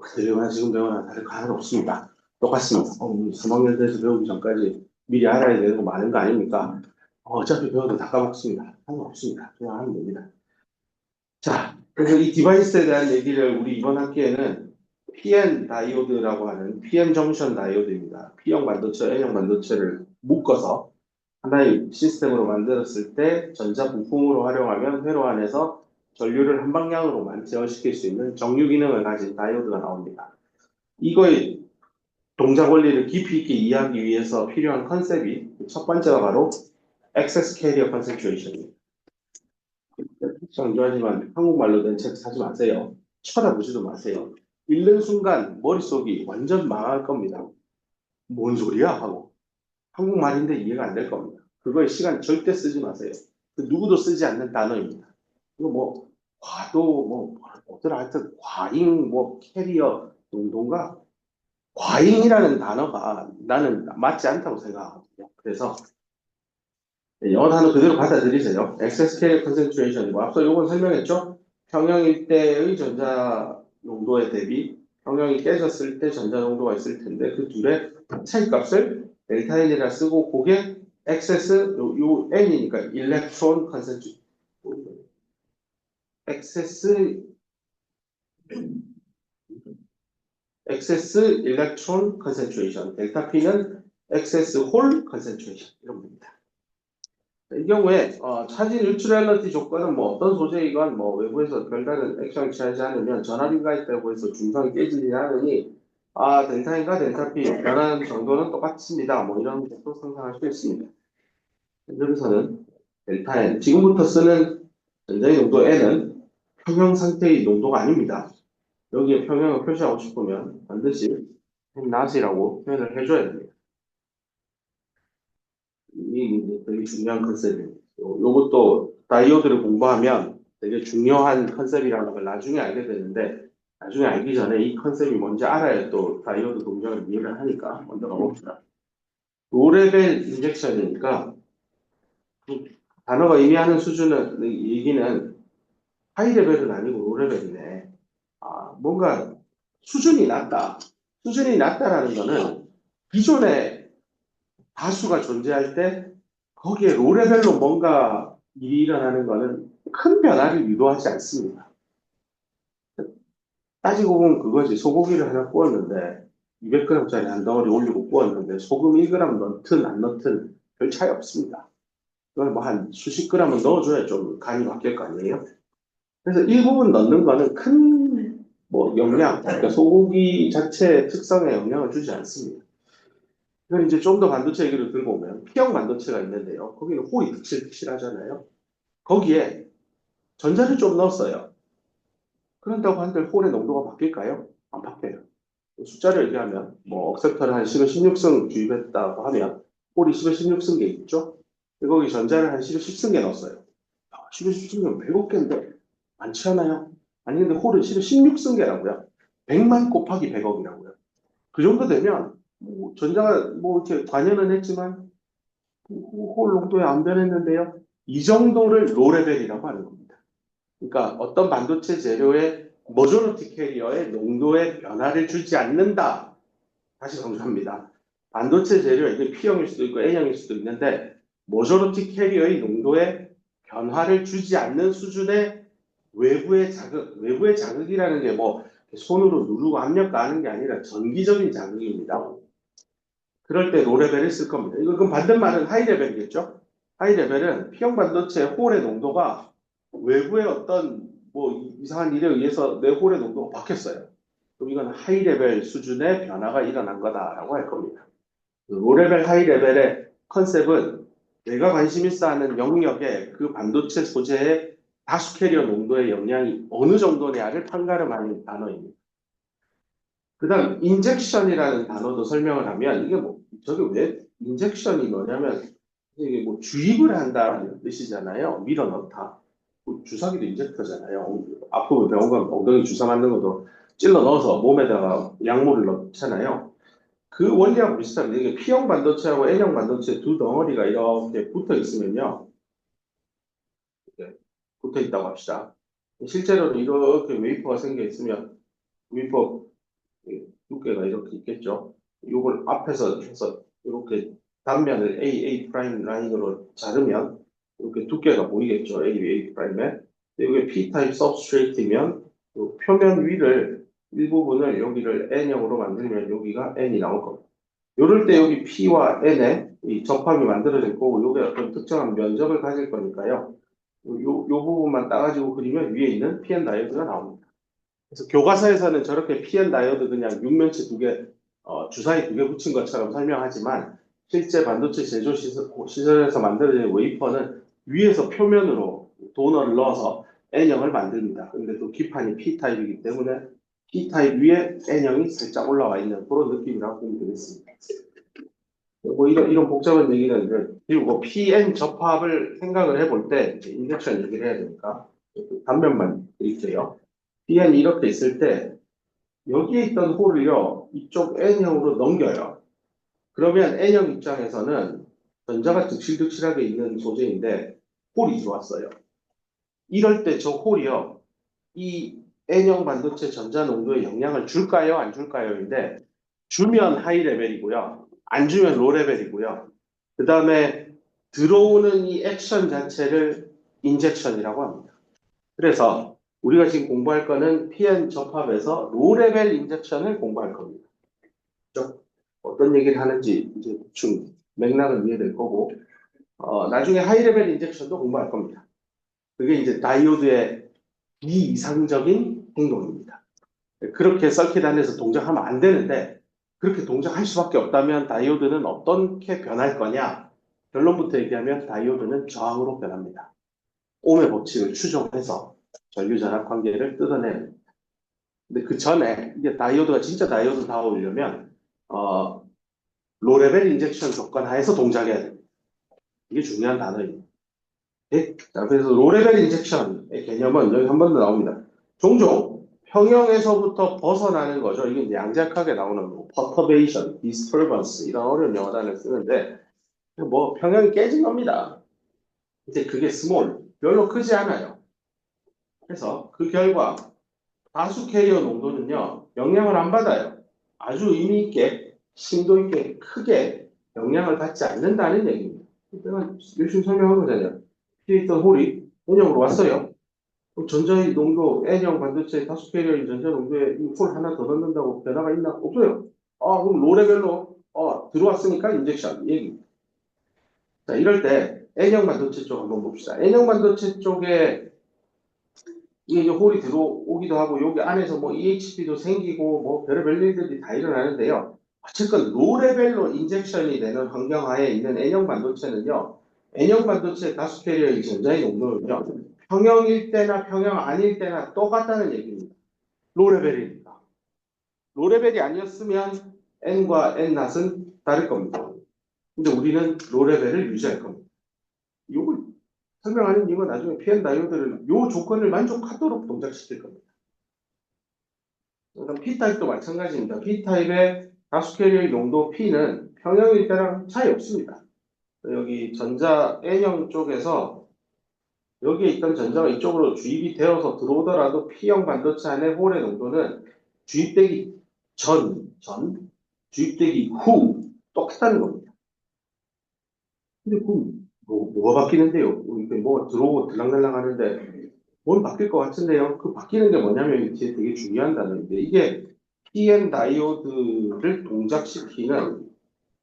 그들만 지금 배우나 다를 거 하나도 없습니다. 똑같습니다. 3학년 돼서 배우기 전까지 미리 알아야 되는 거 많은 거 아닙니까? 어차피 배워도 다 까먹습니다. 상관없습니다. 그냥 하면 됩니다. 자, 그래서 이 디바이스에 대한 얘기를 우리 이번 학기에는 PN 다이오드라고 하는 PM 정션 다이오드입니다. P형 반도체, N형 반도체를 묶어서 하나의 시스템으로 만들었을 때 전자 부품으로 활용하면 회로 안에서 전류를 한 방향으로만 제어시킬 수 있는 정류 기능을 가진 다이오드가 나옵니다. 이거의 동작 원리를 깊이 있게 이해하기 위해서 필요한 컨셉이 첫 번째가 바로 Excess Carrier Concentration입니다. 참 좋아하지만 한국말로 된 책 사지 마세요. 쳐다보지도 마세요. 읽는 순간 머릿속이 완전 망할 겁니다. 뭔 소리야? 하고. 한국말인데 이해가 안 될 겁니다. 그거에 시간 절대 쓰지 마세요. 누구도 쓰지 않는 단어입니다. 이거 뭐 과도 뭐 뭐더라 하여튼 과잉 뭐 캐리어 농도인가 과잉이라는 단어가 나는 맞지 않다고 생각하거든요. 그래서 영어 단어 그대로 받아들이세요. Excess Carrier Concentration이고 앞서 요건 설명했죠. 평형일 때의 전자 농도에 대비 평형이 깨졌을 때 전자 농도가 있을 텐데 그 둘의 차이값을 델타 N이라 쓰고 그게 excess 요 N이니까 electron concentration excess electron concentration 델타 P는 excess hole concentration 이런 겁니다. 이 경우에 차지 뉴트럴리티 조건은 뭐 어떤 소재이건 뭐 외부에서 별다른 액션을 취하지 않으면 전압인가 있다고 해서 중성이 깨지지 않으니 델타인과 델타 P 변하는 정도는 똑같습니다. 뭐 이런 것도 상상할 수 있습니다. 여기서는 델타 N 지금부터 쓰는 전자의 농도 N은 평형 상태의 농도가 아닙니다. 여기에 평형을 표시하고 싶으면 반드시 낫이라고 표현을 해줘야 됩니다. 이게 되게 중요한 컨셉입니다. 요것도 다이오드를 공부하면 되게 중요한 컨셉이라는 걸 나중에 알게 되는데 나중에 알기 전에 이 컨셉이 뭔지 알아야 또 다이오드 동작을 이해를 하니까 먼저 가봅시다. 로레벨 인젝션이니까 그 단어가 의미하는 수준은 얘기는 하이 레벨은 아니고 로레벨이네. 뭔가 수준이 낮다. 수준이 낮다라는 거는 기존에 다수가 존재할 때 거기에 롤레벨로 뭔가 일이 일어나는 거는 큰 변화를 유도하지 않습니다. 따지고 보면 그거지. 소고기를 하나 구웠는데 200g짜리 한 덩어리 올리고 구웠는데 소금 1g 넣든 안 넣든 별 차이 없습니다. 그걸 뭐 한 수십 g은 넣어줘야 좀 간이 바뀔 거 아니에요? 그래서 일부분 넣는 거는 큰 뭐 영향, 그러니까 소고기 자체 특성에 영향을 주지 않습니다. 이건 이제 좀 더 반도체 얘기를 들고 오면 P형 반도체가 있는데요. 거기는 홀이 득실득실하잖아요. 거기에 전자를 좀 넣었어요. 그런다고 한들 홀의 농도가 바뀔까요? 안 바뀌어요. 숫자를 얘기하면 뭐 억셉터를 한 10에 16승 주입했다고 하면 홀이 10에 16승계 있죠? 거기 전자를 한 10에 10승계 넣었어요. 10에 10승계면 100억 개인데 많지 않아요? 아니 근데 홀은 10에 16승계라고요. 100만 곱하기 100억이라고요. 그 정도 되면 뭐 전자가 뭐 이렇게 관여는 했지만 홀 농도에 안 변했는데요. 이 정도를 로레벨이라고 하는 겁니다. 그러니까 어떤 반도체 재료의 머저리티 캐리어의 농도에 변화를 주지 않는다. 다시 강조합니다. 반도체 재료, 이게 P형일 수도 있고 N형일 수도 있는데 머저리티 캐리어의 농도에 변화를 주지 않는 수준의 외부의 자극이라는 게 뭐 손으로 누르고 압력 가하는 게 아니라 전기적인 자극입니다. 그럴 때 로레벨을 쓸 겁니다. 이거 그럼 반대말은 하이레벨이겠죠? 하이레벨은 P형 반도체 홀의 농도가 외부의 어떤 뭐 이상한 일에 의해서 내 홀의 농도가 바뀌었어요. 그럼 이건 하이레벨 수준의 변화가 일어난 거다라고 할 겁니다. 로레벨 하이레벨의 컨셉은 내가 관심 있어 하는 영역에 그 반도체 소재의 다수 캐리어 농도의 영향이 어느 정도냐를 판가름하는 단어입니다. 그 다음 인젝션이라는 단어도 설명을 하면 이게 뭐 저게 왜 인젝션이 뭐냐면 이게 뭐 주입을 한다는 뜻이잖아요. 밀어 넣다. 뭐 주사기도 인젝터잖아요. 아프면 병원 가면 엉덩이 주사 맞는 것도 찔러 넣어서 몸에다가 약물을 넣잖아요. 그 원리하고 비슷합니다. 이게 P형 반도체하고 N형 반도체 두 덩어리가 이렇게 붙어 있으면요. 이렇게 붙어 있다고 합시다. 실제로는 이렇게 웨이퍼가 생겨 있으면 웨이퍼 두께가 이렇게 있겠죠. 이걸 앞에서 해서 이렇게 단면을 A 프라임 라인으로 자르면 이렇게 두께가 보이겠죠. A 프라임에. 이게 P-타입 서브스트레이트면 표면 위를 일부분을 여기를 N형으로 만들면 여기가 N이 나올 겁니다. 이럴 때 여기 P와 N의 이 접합이 만들어질 거고 이게 어떤 특정한 면적을 가질 거니까요. 요 부분만 따가지고 그리면 위에 있는 PN 다이오드가 나옵니다. 그래서 교과서에서는 저렇게 PN 다이오드 그냥 육면체 두 개, 주사위 두 개 붙인 것처럼 설명하지만 실제 반도체 제조 시설에서 만들어진 웨이퍼는 위에서 표면으로 도너를 넣어서 N형을 만듭니다. 근데 또 기판이 P타입이기 때문에 P타입 위에 N형이 살짝 올라와 있는 그런 느낌이라고 보면 되겠습니다. 뭐 이런 복잡한 얘기는 이제 그리고 PN 접합을 생각을 해볼 때 인젝션 얘기를 해야 되니까 단면만 드릴게요. PN이 이렇게 있을 때 여기에 있던 홀을요 이쪽 N형으로 넘겨요. 그러면 N형 입장에서는 전자가 득실득실하게 있는 소재인데 홀이 들어왔어요. 이럴 때 저 홀이요 이 N형 반도체 전자 농도에 영향을 줄까요 안 줄까요?인데 주면 하이 레벨이고요. 안 주면 로 레벨이고요. 그 다음에 들어오는 이 액션 자체를 인젝션이라고 합니다. 그래서 우리가 지금 공부할 거는 PN 접합에서 로 레벨 인젝션을 공부할 겁니다. 그렇죠? 어떤 얘기를 하는지 이제 대충 맥락은 이해될 거고, 나중에 하이 레벨 인젝션도 공부할 겁니다. 그게 이제 다이오드의 비이상적인 행동입니다. 그렇게 서킷 안에서 동작하면 안 되는데 그렇게 동작할 수밖에 없다면 다이오드는 어떻게 변할 거냐? 결론부터 얘기하면 다이오드는 저항으로 변합니다. 옴의 법칙을 추종해서 전류전압 관계를 뜯어내야 됩니다. 근데 그 전에 이게 다이오드가 진짜 다이오드다우려면 로레벨 인젝션 조건 하에서 동작해야 됩니다. 이게 중요한 단어입니다. 네? 자, 그래서 로레벨 인젝션의 개념은 여기 한 번 더 나옵니다. 종종 평형에서부터 벗어나는 거죠. 이게 이제 양자역학에 나오는 뭐 perturbation, disturbance 이런 어려운 영어 단어를 쓰는데 뭐 평형이 깨진 겁니다. 이제 그게 small, 별로 크지 않아요. 그래서 그 결과 다수 캐리어 농도는요 영향을 안 받아요. 아주 의미 있게 심도 있게 크게 영향을 받지 않는다는 얘기입니다. 내가 열심히 설명한 거잖아요. 피해 있던 홀이 N형으로 왔어요. 그럼 전자의 농도, N형 반도체 다수 캐리어인 전자 농도에 이 홀 하나 더 넣는다고 변화가 있나? 없어요. 그럼 로레벨로 들어왔으니까 인젝션 이 얘기입니다. 자, 이럴 때 N형 반도체 쪽 한번 봅시다. N형 반도체 쪽에 이게 홀이 들어오기도 하고 여기 안에서 뭐 EHP도 생기고 뭐 별의별 일들이 다 일어나는데요. 어쨌건 로레벨로 인젝션이 되는 환경하에 있는 N형 반도체는요. N형 반도체 다수 캐리어의 전자의 농도는요. 평형일 때나 평형 아닐 때나 똑같다는 얘기입니다. 로레벨이니까. 로레벨이 아니었으면 N과 N낫은 다를 겁니다. 근데 우리는 로레벨을 유지할 겁니다. 이걸 설명하는 이유가 나중에 PN 다이오드를 이 조건을 만족하도록 동작시킬 겁니다. 그럼 P타입도 마찬가지입니다. P타입의 다수 캐리어의 농도 P는 평형일 때랑 차이 없습니다. 여기 전자 N형 쪽에서 여기에 있던 전자가 이쪽으로 주입이 되어서 들어오더라도 P형 반도체 안에 홀의 농도는 주입되기 주입되기 후 똑같다는 겁니다. 근데 뭐가 바뀌는데요? 이렇게 뭐가 들어오고 들락날락 하는데 뭘 바뀔 것 같은데요? 그 바뀌는 게 뭐냐면 이게 되게 중요한 단어인데 이게 PN 다이오드를 동작시키는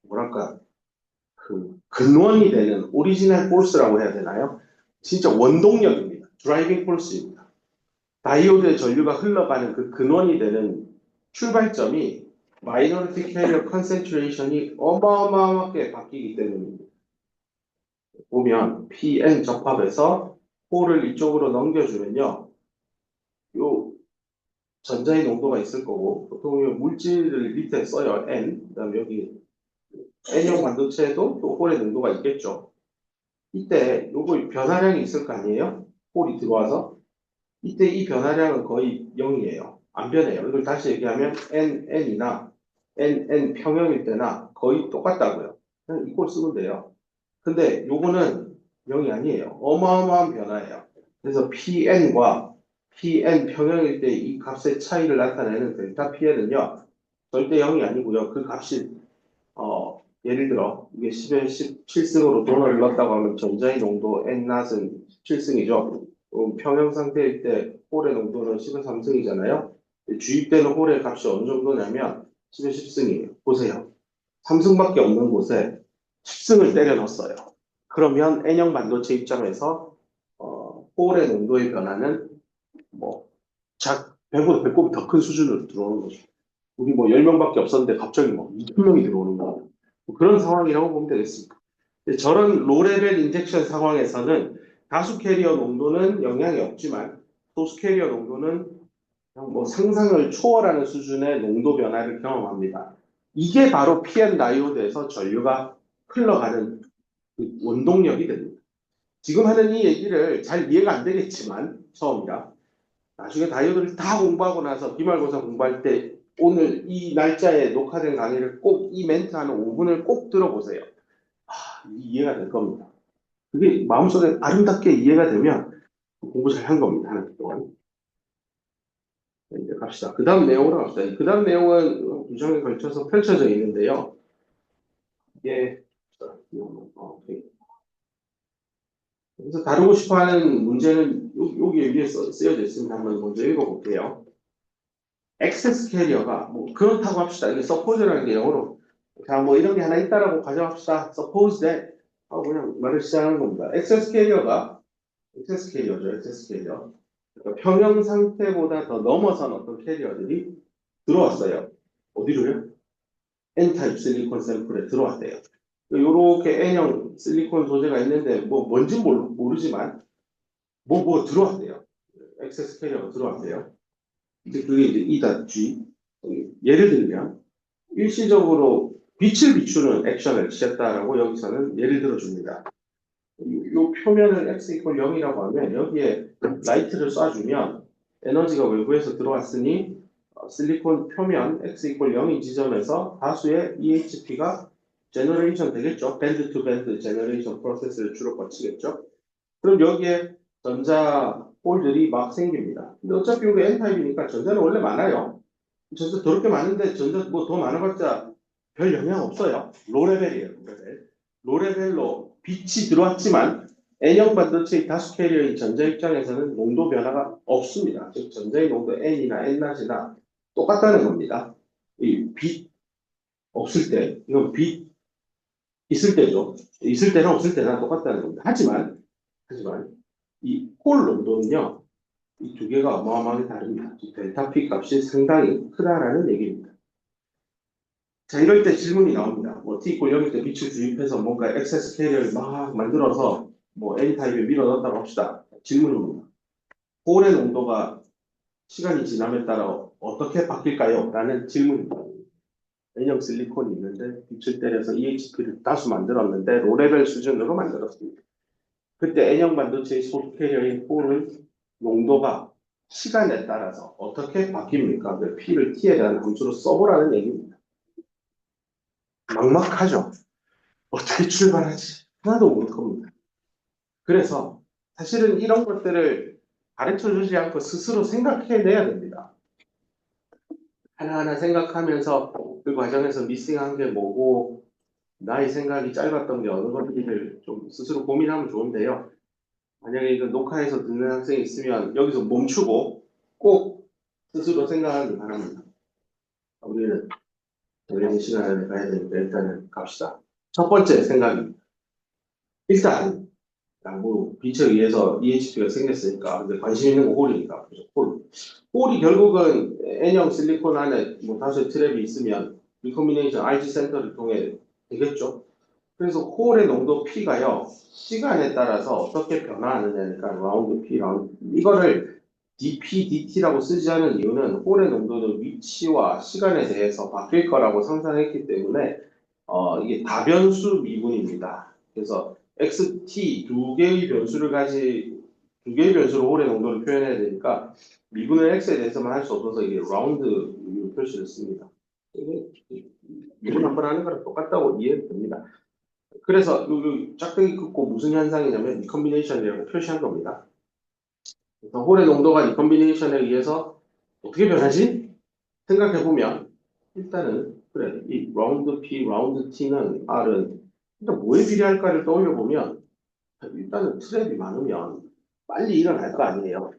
뭐랄까 그 근원이 되는 오리지널 포스라고 해야 되나요? 진짜 원동력입니다. 드라이빙 포스입니다. 다이오드의 전류가 흘러가는 그 근원이 되는 출발점이 마이너리티 캐리어 컨센트레이션이 어마어마하게 바뀌기 때문입니다. 보면 PN 접합에서 홀을 이쪽으로 넘겨주면요. 요 전자의 농도가 있을 거고 보통 물질을 밑에 써요. N. 그다음에 여기 N형 반도체에도 또 홀의 농도가 있겠죠. 이때 요거 변화량이 있을 거 아니에요? 홀이 들어와서 이때 이 변화량은 거의 0이에요. 안 변해요. 이걸 다시 얘기하면 N이나 N 평형일 때나 거의 똑같다고요. 그냥 이꼴 쓰면 돼요. 근데 요거는 0이 아니에요. 어마어마한 변화예요. 그래서 PN과 PN 평형일 때 이 값의 차이를 나타내는 델타 PN은요. 절대 0이 아니고요. 그 값이 예를 들어 이게 10에 17승으로 돈을 넣었다고 하면 전자의 농도 N-은 17승이죠. 평형 상태일 때 홀의 농도는 10에 3승이잖아요. 주입되는 홀의 값이 어느 정도냐면 10에 10승이에요. 보세요. 3승밖에 없는 곳에 10승을 때려 넣었어요. 그러면 N형 반도체 입장에서 홀의 농도의 변화는 뭐 100보다 배꼽이 더 큰 수준으로 들어오는 거죠. 우리 뭐 10명밖에 없었는데 갑자기 뭐 2,000명이 들어오는 거. 뭐 그런 상황이라고 보면 되겠습니다. 저런 로레벨 인젝션 상황에서는 다수 캐리어 농도는 영향이 없지만 소수 캐리어 농도는 그냥 뭐 상상을 초월하는 수준의 농도 변화를 경험합니다. 이게 바로 PN 다이오드에서 전류가 흘러가는 그 원동력이 됩니다. 지금 하는 이 얘기를 잘 이해가 안 되겠지만 처음이라 나중에 다이오드를 다 공부하고 나서 기말고사 공부할 때 오늘 이 날짜에 녹화된 강의를 꼭 이 멘트 하는 5분을 꼭 들어보세요. 이해가 될 겁니다. 그게 마음속에 아름답게 이해가 되면 공부 잘 한 겁니다. 한 학 동안. 이제 갑시다. 그 다음 내용으로 갑시다. 그 다음 내용은 두 장에 걸쳐서 펼쳐져 있는데요. 이게, 오케이. 그래서 다루고 싶어 하는 문제는 여기 위에 쓰여져 있습니다. 한번 먼저 읽어볼게요. 액세스 캐리어가 뭐 그렇다고 합시다. 이게 suppose라는 게 영어로 자 뭐 이런 게 하나 있다라고 가져갑시다. suppose that 하고 그냥 말을 시작하는 겁니다. 액세스 캐리어가 액세스 캐리어죠. 액세스 캐리어. 그러니까 평형 상태보다 더 넘어선 어떤 캐리어들이 들어왔어요. 어디로요? N타입 실리콘 샘플에 들어왔대요. 요렇게 N형 실리콘 소재가 있는데 뭐 뭔지 모르지만 뭐 들어왔대요. 액세스 캐리어가 들어왔대요. 이제 그게 이제 E.G. 예를 들면 일시적으로 빛을 비추는 액션을 취했다라고 여기서는 예를 들어줍니다. 이 표면을 x 이퀄 0이라고 하면 여기에 라이트를 쏴주면 에너지가 외부에서 들어왔으니 실리콘 표면 x 이퀄 0인 지점에서 다수의 EHP가 제너레이션 되겠죠. 밴드 투 밴드 제너레이션 프로세스를 주로 거치겠죠. 그럼 여기에 전자 홀들이 막 생깁니다. 근데 어차피 우리 N타입이니까 전자는 원래 많아요. 전자 더럽게 많은데 전자 뭐 더 많아봤자 별 영향 없어요. 로레벨이에요. 로레벨로 빛이 들어왔지만 N형 반도체의 다수 캐리어인 전자 입장에서는 농도 변화가 없습니다. 즉 전자의 농도 N이나 N-나 똑같다는 겁니다. 이 빛 없을 때 이건 빛 있을 때죠. 있을 때나 없을 때나 똑같다는 겁니다. 하지만 이 홀 농도는요. 이 두 개가 어마어마하게 다릅니다. 델타 P 값이 상당히 크다라는 얘기입니다. 자, 이럴 때 질문이 나옵니다. 뭐 T 이퀄 0일 때 빛을 주입해서 뭔가 액세스 캐리어를 막 만들어서 뭐 N타입에 밀어 넣었다고 합시다. 질문입니다. 홀의 농도가 시간이 지남에 따라 어떻게 바뀔까요? 라는 질문입니다. N형 실리콘이 있는데 빛을 때려서 EHP를 다수 만들었는데 로레벨 수준으로 만들었습니다. 그때 N형 반도체의 소수 캐리어인 홀은 농도가 시간에 따라서 어떻게 바뀝니까? 그 P를 T에 대한 함수로 써보라는 얘기입니다. 막막하죠? 어떻게 출발하지? 하나도 모를 겁니다. 그래서 사실은 이런 것들을 가르쳐 주지 않고 스스로 생각해내야 됩니다. 하나하나 생각하면서 그 과정에서 미싱한 게 뭐고 나의 생각이 짧았던 게 어느 건지를 좀 스스로 고민하면 좋은데요. 만약에 이거 녹화해서 듣는 학생이 있으면 여기서 멈추고 꼭 스스로 생각하기 바랍니다. 우리는 원래는 시간을 가야 되니까 일단은 갑시다. 첫 번째 생각입니다. 일단 뭐 빛에 의해서 EHP가 생겼으니까 근데 관심 있는 거 홀이니까 홀이 결국은 N형 실리콘 안에 뭐 다수의 트랩이 있으면 리코미네이션 RG 센터를 통해 되겠죠. 그래서 홀의 농도 P가요 시간에 따라서 어떻게 변화하느냐니까 라운드 P 라운드 이거를 dP, dT라고 쓰지 않은 이유는 홀의 농도는 위치와 시간에 대해서 바뀔 거라고 상상했기 때문에 이게 다변수 미분입니다. 그래서 xt 두 개의 변수로 홀의 농도를 표현해야 되니까 미분을 x에 대해서만 할 수 없어서 이게 라운드 표시를 씁니다. 이게 미분 한번 하는 거랑 똑같다고 이해됩니다. 그래서 이 짝대기 긋고 무슨 현상이냐면 리컨비네이션이라고 표시한 겁니다. 그래서 홀의 농도가 리컨비네이션에 의해서 어떻게 변하지? 생각해보면 일단은 그래 이 라운드 P, 라운드 T는 R은 일단 뭐에 비례할까를 떠올려 보면 일단은 트랩이 많으면 빨리 일어날 거 아니에요.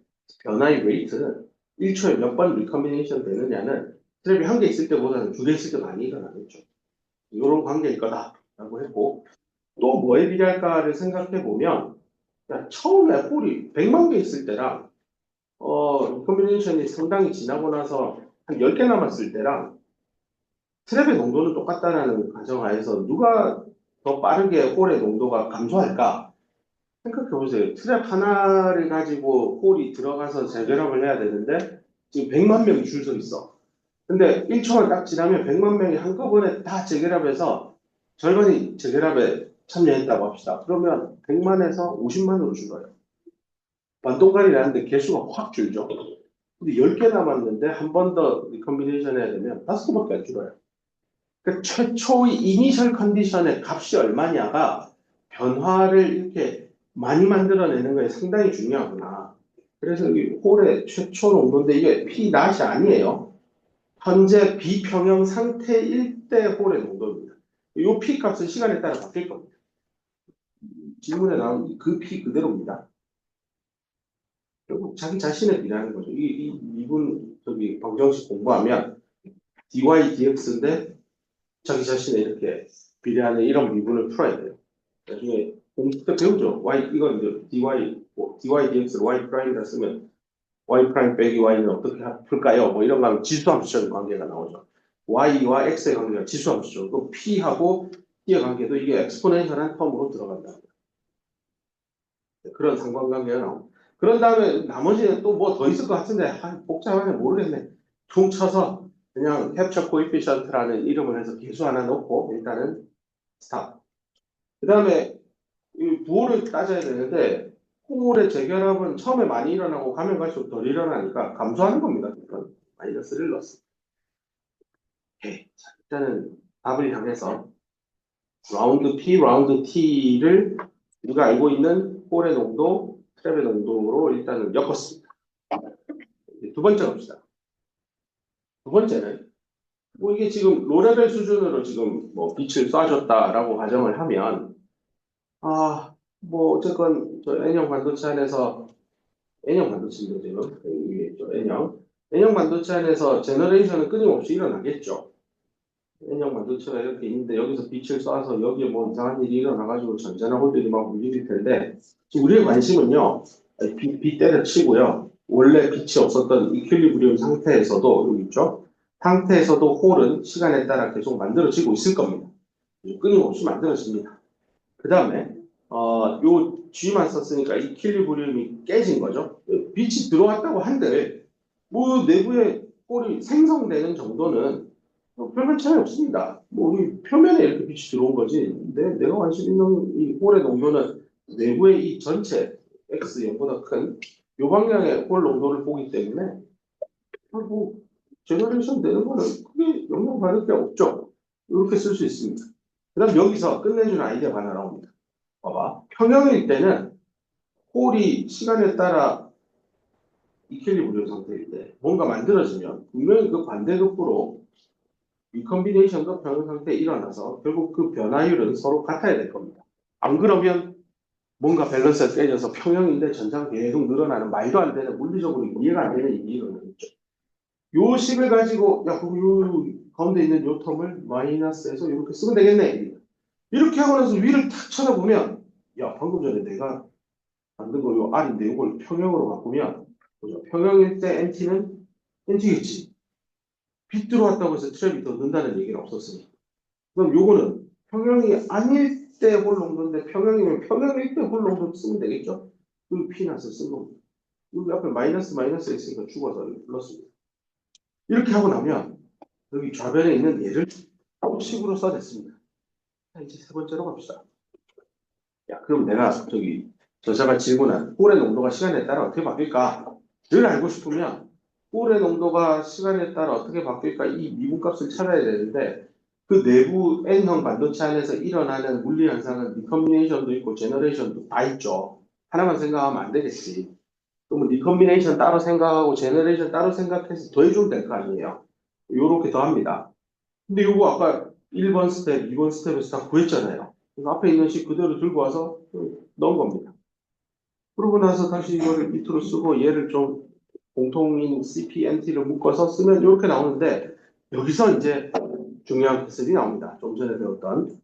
변화의 레이트는 1초에 몇 번 리커미네이션 되느냐는 트랩이 한 개 있을 때보다는 두 개 있을 때 많이 일어나겠죠. 이런 관계일 거다라고 했고 또 뭐에 비례할까를 생각해 보면 처음에 홀이 100만 개 있을 때랑 리커미네이션이 상당히 지나고 나서 한 10개 남았을 때랑 트랩의 농도는 똑같다라는 가정하에서 누가 더 빠르게 홀의 농도가 감소할까? 생각해보세요. 트랩 하나를 가지고 홀이 들어가서 재결합을 해야 되는데 지금 100만 명이 줄 서 있어. 근데 1초만 딱 지나면 100만 명이 한꺼번에 다 재결합해서 절반이 재결합에 참여했다고 합시다. 그러면 100만에서 50만으로 줄어요. 반동간이 나는데 개수가 확 줄죠. 근데 10개 남았는데 한 번 더 리컴비네이션 해야 되면 5개밖에 안 줄어요. 그 최초의 이니셜 컨디션의 값이 얼마냐가 변화를 이렇게 많이 만들어내는 거에 상당히 중요하구나. 그래서 여기 홀의 최초 농도인데 이게 P 낫이 아니에요. 현재 비평형 상태일 때 홀의 농도입니다. 이 P 값은 시간에 따라 바뀔 겁니다. 질문에 나온 그 P 그대로입니다. 결국 자기 자신에 비례하는 거죠. 이 미분 저기 방정식 공부하면 dy dx인데 자기 자신에 이렇게 비례하는 이런 미분을 풀어야 돼요. 나중에 공부 때 배우죠. y 이건 이제 dy dx를 y 프라임이라 쓰면 y 프라임 빼기 y는 어떻게 풀까요? 뭐 이런 거 하면 지수함수적 관계가 나오죠. y와 x의 관계가 지수함수죠. 또 p하고 t의 관계도 이게 엑스포넨셜한 텀으로 들어간다. 그런 상관관계가 나옵니다. 그런 다음에 나머지는 또 뭐 더 있을 것 같은데 복잡하네 모르겠네. 퉁 쳐서 그냥 캡처 코에피션트라는 이름을 해서 개수 하나 넣고 일단은 스탑. 그 다음에 이 부호를 따져야 되는데 홀의 재결합은 처음에 많이 일어나고 가면 갈수록 덜 일어나니까 감소하는 겁니다. 그러니까 마이너스를 넣었습니다. 오케이. 자, 일단은 답을 향해서 라운드 P, 라운드 T를 우리가 알고 있는 홀의 농도, 트랩의 농도로 일단은 엮었습니다. 두 번째 갑시다. 두 번째는 뭐 이게 지금 로레벨 수준으로 지금 뭐 빛을 쏴줬다라고 가정을 하면 뭐 어쨌건 저 N형 반도체 안에서 N형 반도체인데 지금 이게 있죠 N형 반도체 안에서 제너레이션은 끊임없이 일어나겠죠. N형 반도체가 이렇게 있는데 여기서 빛을 쏴서 여기에 뭐 이상한 일이 일어나가지고 전자나 홀들이 막 움직일 텐데 지금 우리의 관심은요 빛 때려치고요 원래 빛이 없었던 이퀄리브리움 상태에서도 여기 있죠 상태에서도 홀은 시간에 따라 계속 만들어지고 있을 겁니다. 끊임없이 만들어집니다. 그 다음에 요 G만 썼으니까 이퀄리브리움이 깨진 거죠. 빛이 들어왔다고 한들 뭐 내부에 홀이 생성되는 정도는 별반 차이 없습니다. 뭐 우리 표면에 이렇게 빛이 들어온 거지. 내가 관심 있는 이 홀의 농도는 내부의 이 전체 X 0보다 큰 요 방향의 홀 농도를 보기 때문에 뭐 제너레이션 되는 거는 크게 영향받을 게 없죠. 이렇게 쓸 수 있습니다. 그 다음 여기서 끝내주는 아이디어가 하나 나옵니다. 봐봐. 평형일 때는 홀이 시간에 따라 이퀄리브리움 상태일 때 뭔가 만들어지면 분명히 그 반대급부로 리컴비네이션도 평형 상태에 일어나서 결국 그 변화율은 서로 같아야 될 겁니다. 안 그러면 뭔가 밸런스가 깨져서 평형인데 전자가 계속 늘어나는 말도 안 되는 물리적으로 이해가 안 되는 일이 일어나겠죠. 요 식을 가지고 그럼 요 가운데 있는 요 텀을 마이너스해서 이렇게 쓰면 되겠네. 이렇게 하고 나서 위를 탁 쳐다보면 방금 전에 내가 만든 거 요 R인데 이걸 평형으로 바꾸면 보죠. 평형일 때 NT는 NT겠지. 빛 들어왔다고 해서 트랩이 더 는다는 얘기는 없었으니. 그럼 요거는 평형이 아닐 때 홀 농도인데 평형이면 평형일 때 홀 농도 쓰면 되겠죠. 그리고 P나서 쓴 겁니다. 여기 앞에 마이너스 있으니까 죽어서 여기 플러스입니다. 이렇게 하고 나면 여기 좌변에 있는 얘를 식으로 써냈습니다. 자, 이제 세 번째로 갑시다. 그럼 내가 저자가 질문한 홀의 농도가 시간에 따라 어떻게 바뀔까?를 알고 싶으면 홀의 농도가 시간에 따라 어떻게 바뀔까 이 미분값을 찾아야 되는데 그 내부 N형 반도체 안에서 일어나는 물리 현상은 리컴비네이션도 있고 제너레이션도 다 있죠. 하나만 생각하면 안 되겠지. 그러면 리컴비네이션 따로 생각하고 제너레이션 따로 생각해서 더해주면 될 거 아니에요. 요렇게 더합니다. 근데 요거 아까 1번 스텝, 2번 스텝에서 다 구했잖아요. 그래서 앞에 있는 식 그대로 들고 와서 넣은 겁니다. 그러고 나서 다시 이거를 밑으로 쓰고 얘를 좀 공통인 CPNT를 묶어서 쓰면 이렇게 나오는데 여기서 이제 중요한 기술이 나옵니다. 좀 전에 배웠던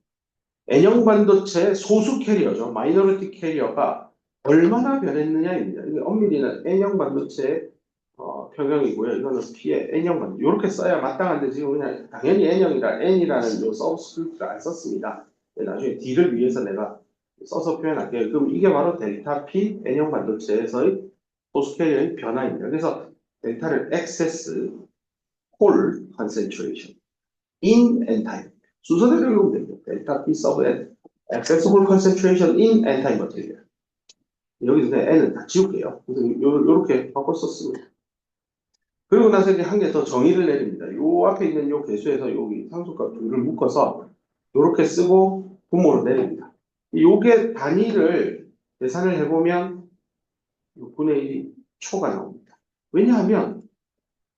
N형 반도체 소수 캐리어죠. 마이너리티 캐리어가 얼마나 변했느냐입니다. 이게 엄밀히는 N형 반도체 평형이고요. 이거는 P의 N형 반도체. 이렇게 써야 마땅한데 지금 그냥 당연히 N이라는 요 서브스크립트를 안 썼습니다. 나중에 D를 위해서 내가 써서 표현할게요. 그럼 이게 바로 델타 P N형 반도체에서의 소수 캐리어의 변화입니다. 그래서 델타를 excess 홀 concentration in n time 순서대로 읽으면 됩니다. 델타 P sub n excess 홀 concentration in n time material. 여기서 그냥 n은 다 지울게요. 그래서 요렇게 바꿔 썼습니다. 그리고 나서 이제 한 개 더 정의를 내립니다. 요 앞에 있는 요 개수에서 여기 상수값 둘을 묶어서 요렇게 쓰고 분모를 내립니다. 요게 단위를 계산을 해보면 6분의 1이 초가 나옵니다. 왜냐하면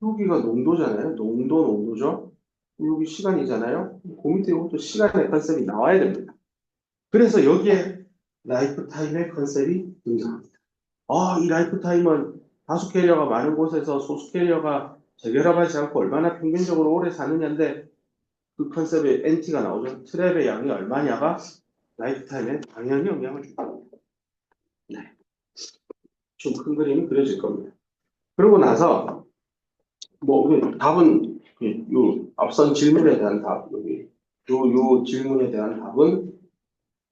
여기가 농도잖아요. 농도죠. 여기 시간이잖아요. 그 밑에 이것도 시간의 컨셉이 나와야 됩니다. 그래서 여기에 라이프 타임의 컨셉이 등장합니다. 이 라이프 타임은 다수 캐리어가 많은 곳에서 소수 캐리어가 재결합하지 않고 얼마나 평균적으로 오래 사느냐인데 그 컨셉에 NT가 나오죠. 트랩의 양이 얼마냐가 라이프 타임에 당연히 영향을 줍니다. 네. 좀 큰 그림이 그려질 겁니다. 그러고 나서 답은 요 앞선 질문에 대한 답 여기 요 질문에 대한 답은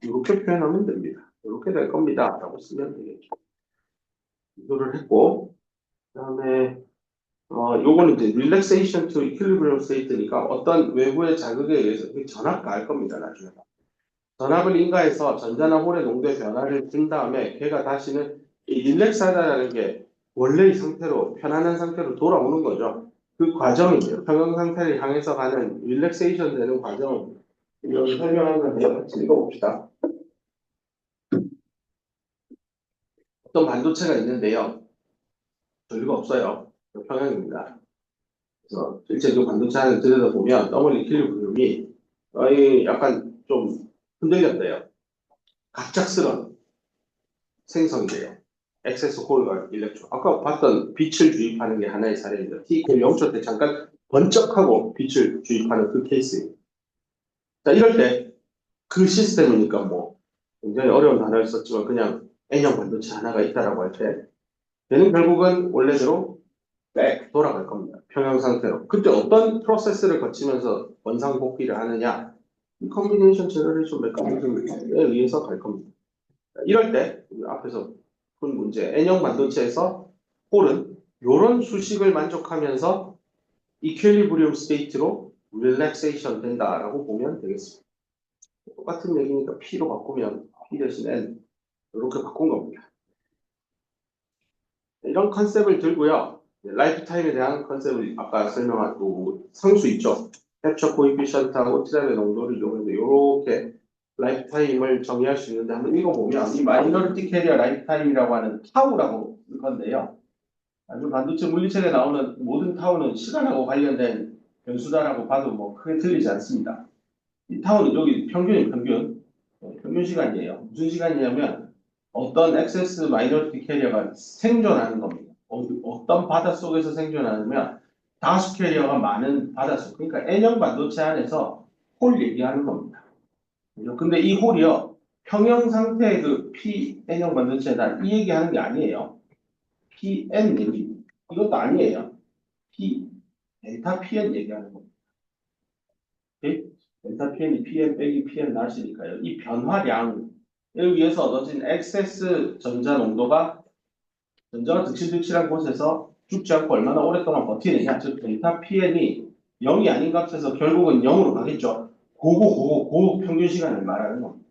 이렇게 표현하면 됩니다. 이렇게 될 겁니다. 라고 쓰면 되겠죠. 이거를 했고 그다음에 요거는 이제 relaxation to equilibrium state니까 어떤 외부의 자극에 의해서 전압 가할 겁니다. 나중에 전압을 인가해서 전자나 홀의 농도의 변화를 준 다음에 걔가 다시는 이 릴렉스하다라는 게 원래 이 상태로 편안한 상태로 돌아오는 거죠. 그 과정이에요. 평형 상태를 향해서 가는 릴렉세이션 되는 과정 여기 설명한 건데요. 같이 읽어봅시다. 어떤 반도체가 있는데요. 별거 없어요. 평형입니다. 그래서 실제 그 반도체 안을 들여다보면 더블 이퀄리브리움이 약간 좀 흔들렸대요. 갑작스런 생성이 돼요. 액세스 홀과 일렉트론. 아까 봤던 빛을 주입하는 게 하나의 사례입니다. T 그 0초 때 잠깐 번쩍하고 빛을 주입하는 그 케이스입니다. 자, 이럴 때 그 시스템이니까 뭐 굉장히 어려운 단어를 썼지만 그냥 N형 반도체 하나가 있다라고 할 때 얘는 결국은 원래대로 백 돌아갈 겁니다. 평형 상태로. 그때 어떤 프로세스를 거치면서 원상복귀를 하느냐 이 컨비네이션 제너레이션 메커니즘에 의해서 갈 겁니다. 이럴 때 앞에서 푼 문제 N형 반도체에서 홀은 이런 수식을 만족하면서 이퀄리브리움 스테이트로 릴렉세이션 된다라고 보면 되겠습니다. 똑같은 얘기니까 P로 바꾸면 P 대신 N 이렇게 바꾼 겁니다. 이런 컨셉을 들고요. 라이프 타임에 대한 컨셉을 아까 설명한 그 상수 있죠. 캡처 코에피션트하고 트랩의 농도를 이용해서 이렇게 라이프 타임을 정의할 수 있는데 한번 읽어보면 이 마이너리티 캐리어 라이프 타임이라고 하는 타우라고 쓸 건데요. 아주 반도체 물리책에 나오는 모든 타우는 시간하고 관련된 변수다라고 봐도 뭐 크게 틀리지 않습니다. 이 타우는 여기 평균 시간이에요. 무슨 시간이냐면 어떤 액세스 마이너리티 캐리어가 생존하는 겁니다. 어떤 바닷속에서 생존하냐면 다수 캐리어가 많은 바닷속, 그러니까 N형 반도체 안에서 홀 얘기하는 겁니다. 그죠? 근데 이 홀이요, 평형 상태의 그 P-N형 반도체다 이 얘기하는 게 아니에요. P-N 얘기, 이것도 아니에요. 델타 P-N 얘기하는 겁니다. 오케이? 델타 P-N이 P-N 빼기 P-N 나시니까요. 이 변화량에 의해서 얻어진 액세스 전자 농도가 전자가 득실득실한 곳에서 죽지 않고 얼마나 오랫동안 버티느냐, 즉 델타 PN이 0이 아닌 값에서 결국은 0으로 가겠죠. 고 평균 시간을 말하는 겁니다.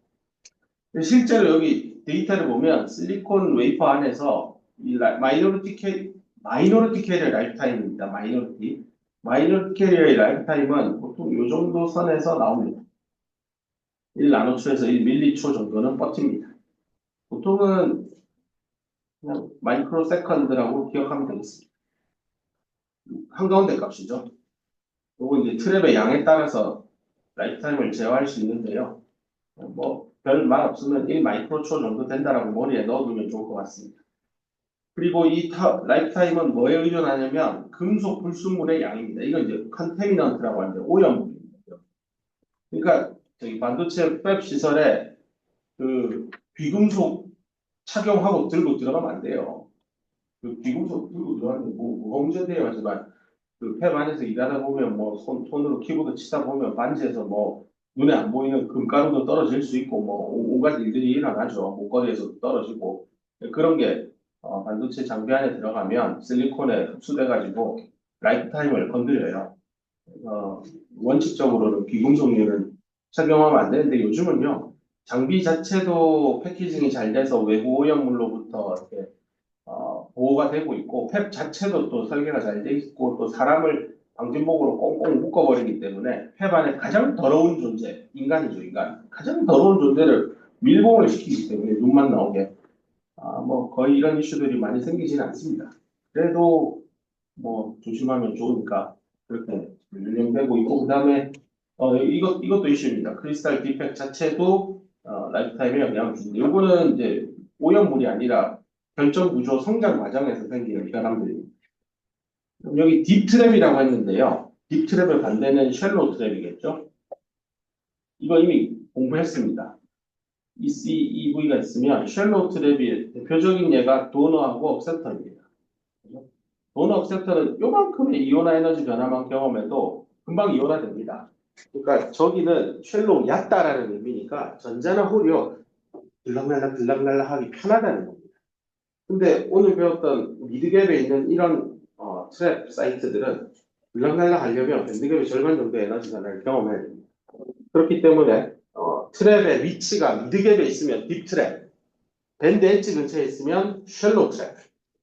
실제로 여기 데이터를 보면 실리콘 웨이퍼 안에서 이 마이너리티 캐리어 라이프 타임입니다. 마이너리티 캐리어의 라이프 타임은 보통 이 정도 선에서 나옵니다. 1나노초에서 1밀리초 정도는 버팁니다. 보통은 그냥 마이크로 세컨드라고 기억하면 되겠습니다. 한가운데 값이죠. 요거 이제 트랩의 양에 따라서 라이프타임을 제어할 수 있는데요. 뭐 별 말 없으면 1 마이크로초 정도 된다라고 머리에 넣어두면 좋을 것 같습니다. 그리고 이 라이프타임은 뭐에 의존하냐면 금속 불순물의 양입니다. 이건 이제 컨테미넌트라고 하는데 오염물입니다. 그러니까 저기 반도체 팹 시설에 그 귀금속 착용하고 들고 들어가면 안 돼요. 그 귀금속 들고 들어가면 뭐 무거운데요 하지만 그 팹 안에서 일하다 보면 뭐 손으로 키보드 치다 보면 반지에서 뭐 눈에 안 보이는 금가루도 떨어질 수 있고 뭐 온갖 일들이 일어나죠. 목걸이에서 떨어지고 그런 게 반도체 장비 안에 들어가면 실리콘에 흡수돼 가지고 라이프타임을 건드려요. 원칙적으로는 비금속류는 착용하면 안 되는데 요즘은요 장비 자체도 패키징이 잘 돼서 외부 오염물로부터 이렇게 보호가 되고 있고 팹 자체도 또 설계가 잘 돼 있고 또 사람을 방진복으로 꽁꽁 묶어버리기 때문에 팹 안에 가장 더러운 존재 인간이죠. 인간 가장 더러운 존재를 밀봉을 시키기 때문에 눈만 나오게 뭐 거의 이런 이슈들이 많이 생기지는 않습니다. 그래도 뭐 조심하면 좋으니까 그렇게 운영되고 있고 그다음에 이것도 이슈입니다. 크리스탈 디펙 자체도 라이프타임에 영향을 줍니다. 이거는 이제 오염물이 아니라 결정 구조 성장 과정에서 생기는 변화들입니다. 그럼 여기 딥 트랩이라고 했는데요. 딥 트랩의 반대는 쉘로우 트랩이겠죠. 이거 이미 공부했습니다. ECEV가 있으면 쉘로우 트랩의 대표적인 예가 도너하고 억셉터입니다. 도너 억셉터는 요만큼의 이온화 에너지 변화만 경험해도 금방 이온화됩니다. 그러니까 저기는 쉘로우 얕다라는 의미니까 전자나 홀이요 들락날락 하기 편하다는 겁니다. 근데 오늘 배웠던 미드갭에 있는 이런 트랩 사이트들은 들락날락 하려면 밴드갭의 절반 정도의 에너지 변화를 경험해야 됩니다. 그렇기 때문에 트랩의 위치가 미드갭에 있으면 딥 트랩, 밴드 엣지 근처에 있으면 쉘로우 트랩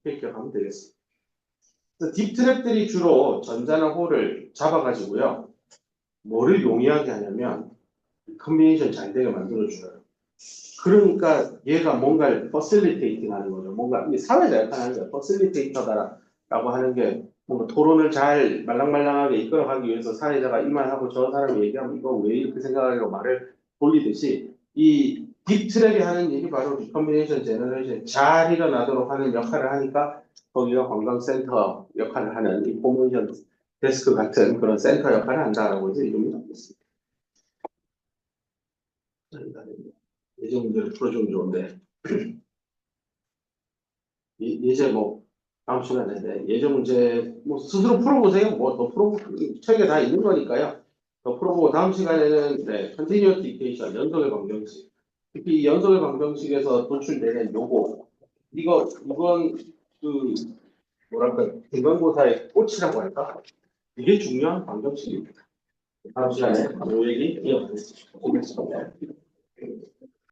이렇게 기억하면 되겠습니다. 딥 트랩들이 주로 전자나 홀을 잡아가지고요. 뭐를 용이하게 하냐면 컨비네이션 잘 되게 만들어줘요. 그러니까 얘가 뭔가를 퍼실리테이팅 하는 거죠. 뭔가 사회자 역할을 하는 거예요. 퍼실리테이터다라고 하는 게 뭔가 토론을 잘 말랑말랑하게 이끌어가기 위해서 사회자가 이 말하고 저 사람이 얘기하면 이거 왜 이렇게 생각하려고 말을 돌리듯이 이 딥트랩이 하는 일이 바로 리커미네이션 제너레이션 잘 일어나도록 하는 역할을 하니까 거기가 관광센터 역할을 하는 인포메이션 데스크 같은 그런 센터 역할을 한다라고 해서 이름이 나왔습니다. 예전 문제를 풀어주면 좋은데 이제 뭐 다음 시간에 예전 문제 뭐 스스로 풀어보세요. 뭐 더 풀어 책에 다 있는 거니까요. 더 풀어보고 다음 시간에는 컨티뉴어티 이케이션 연속의 방정식 특히 이 연속의 방정식에서 도출되는 요거 이건 그 뭐랄까 중간고사의 꽃이라고 할까 이게 중요한 방정식입니다. 다음 시간에 요 얘기 이어가겠습니다.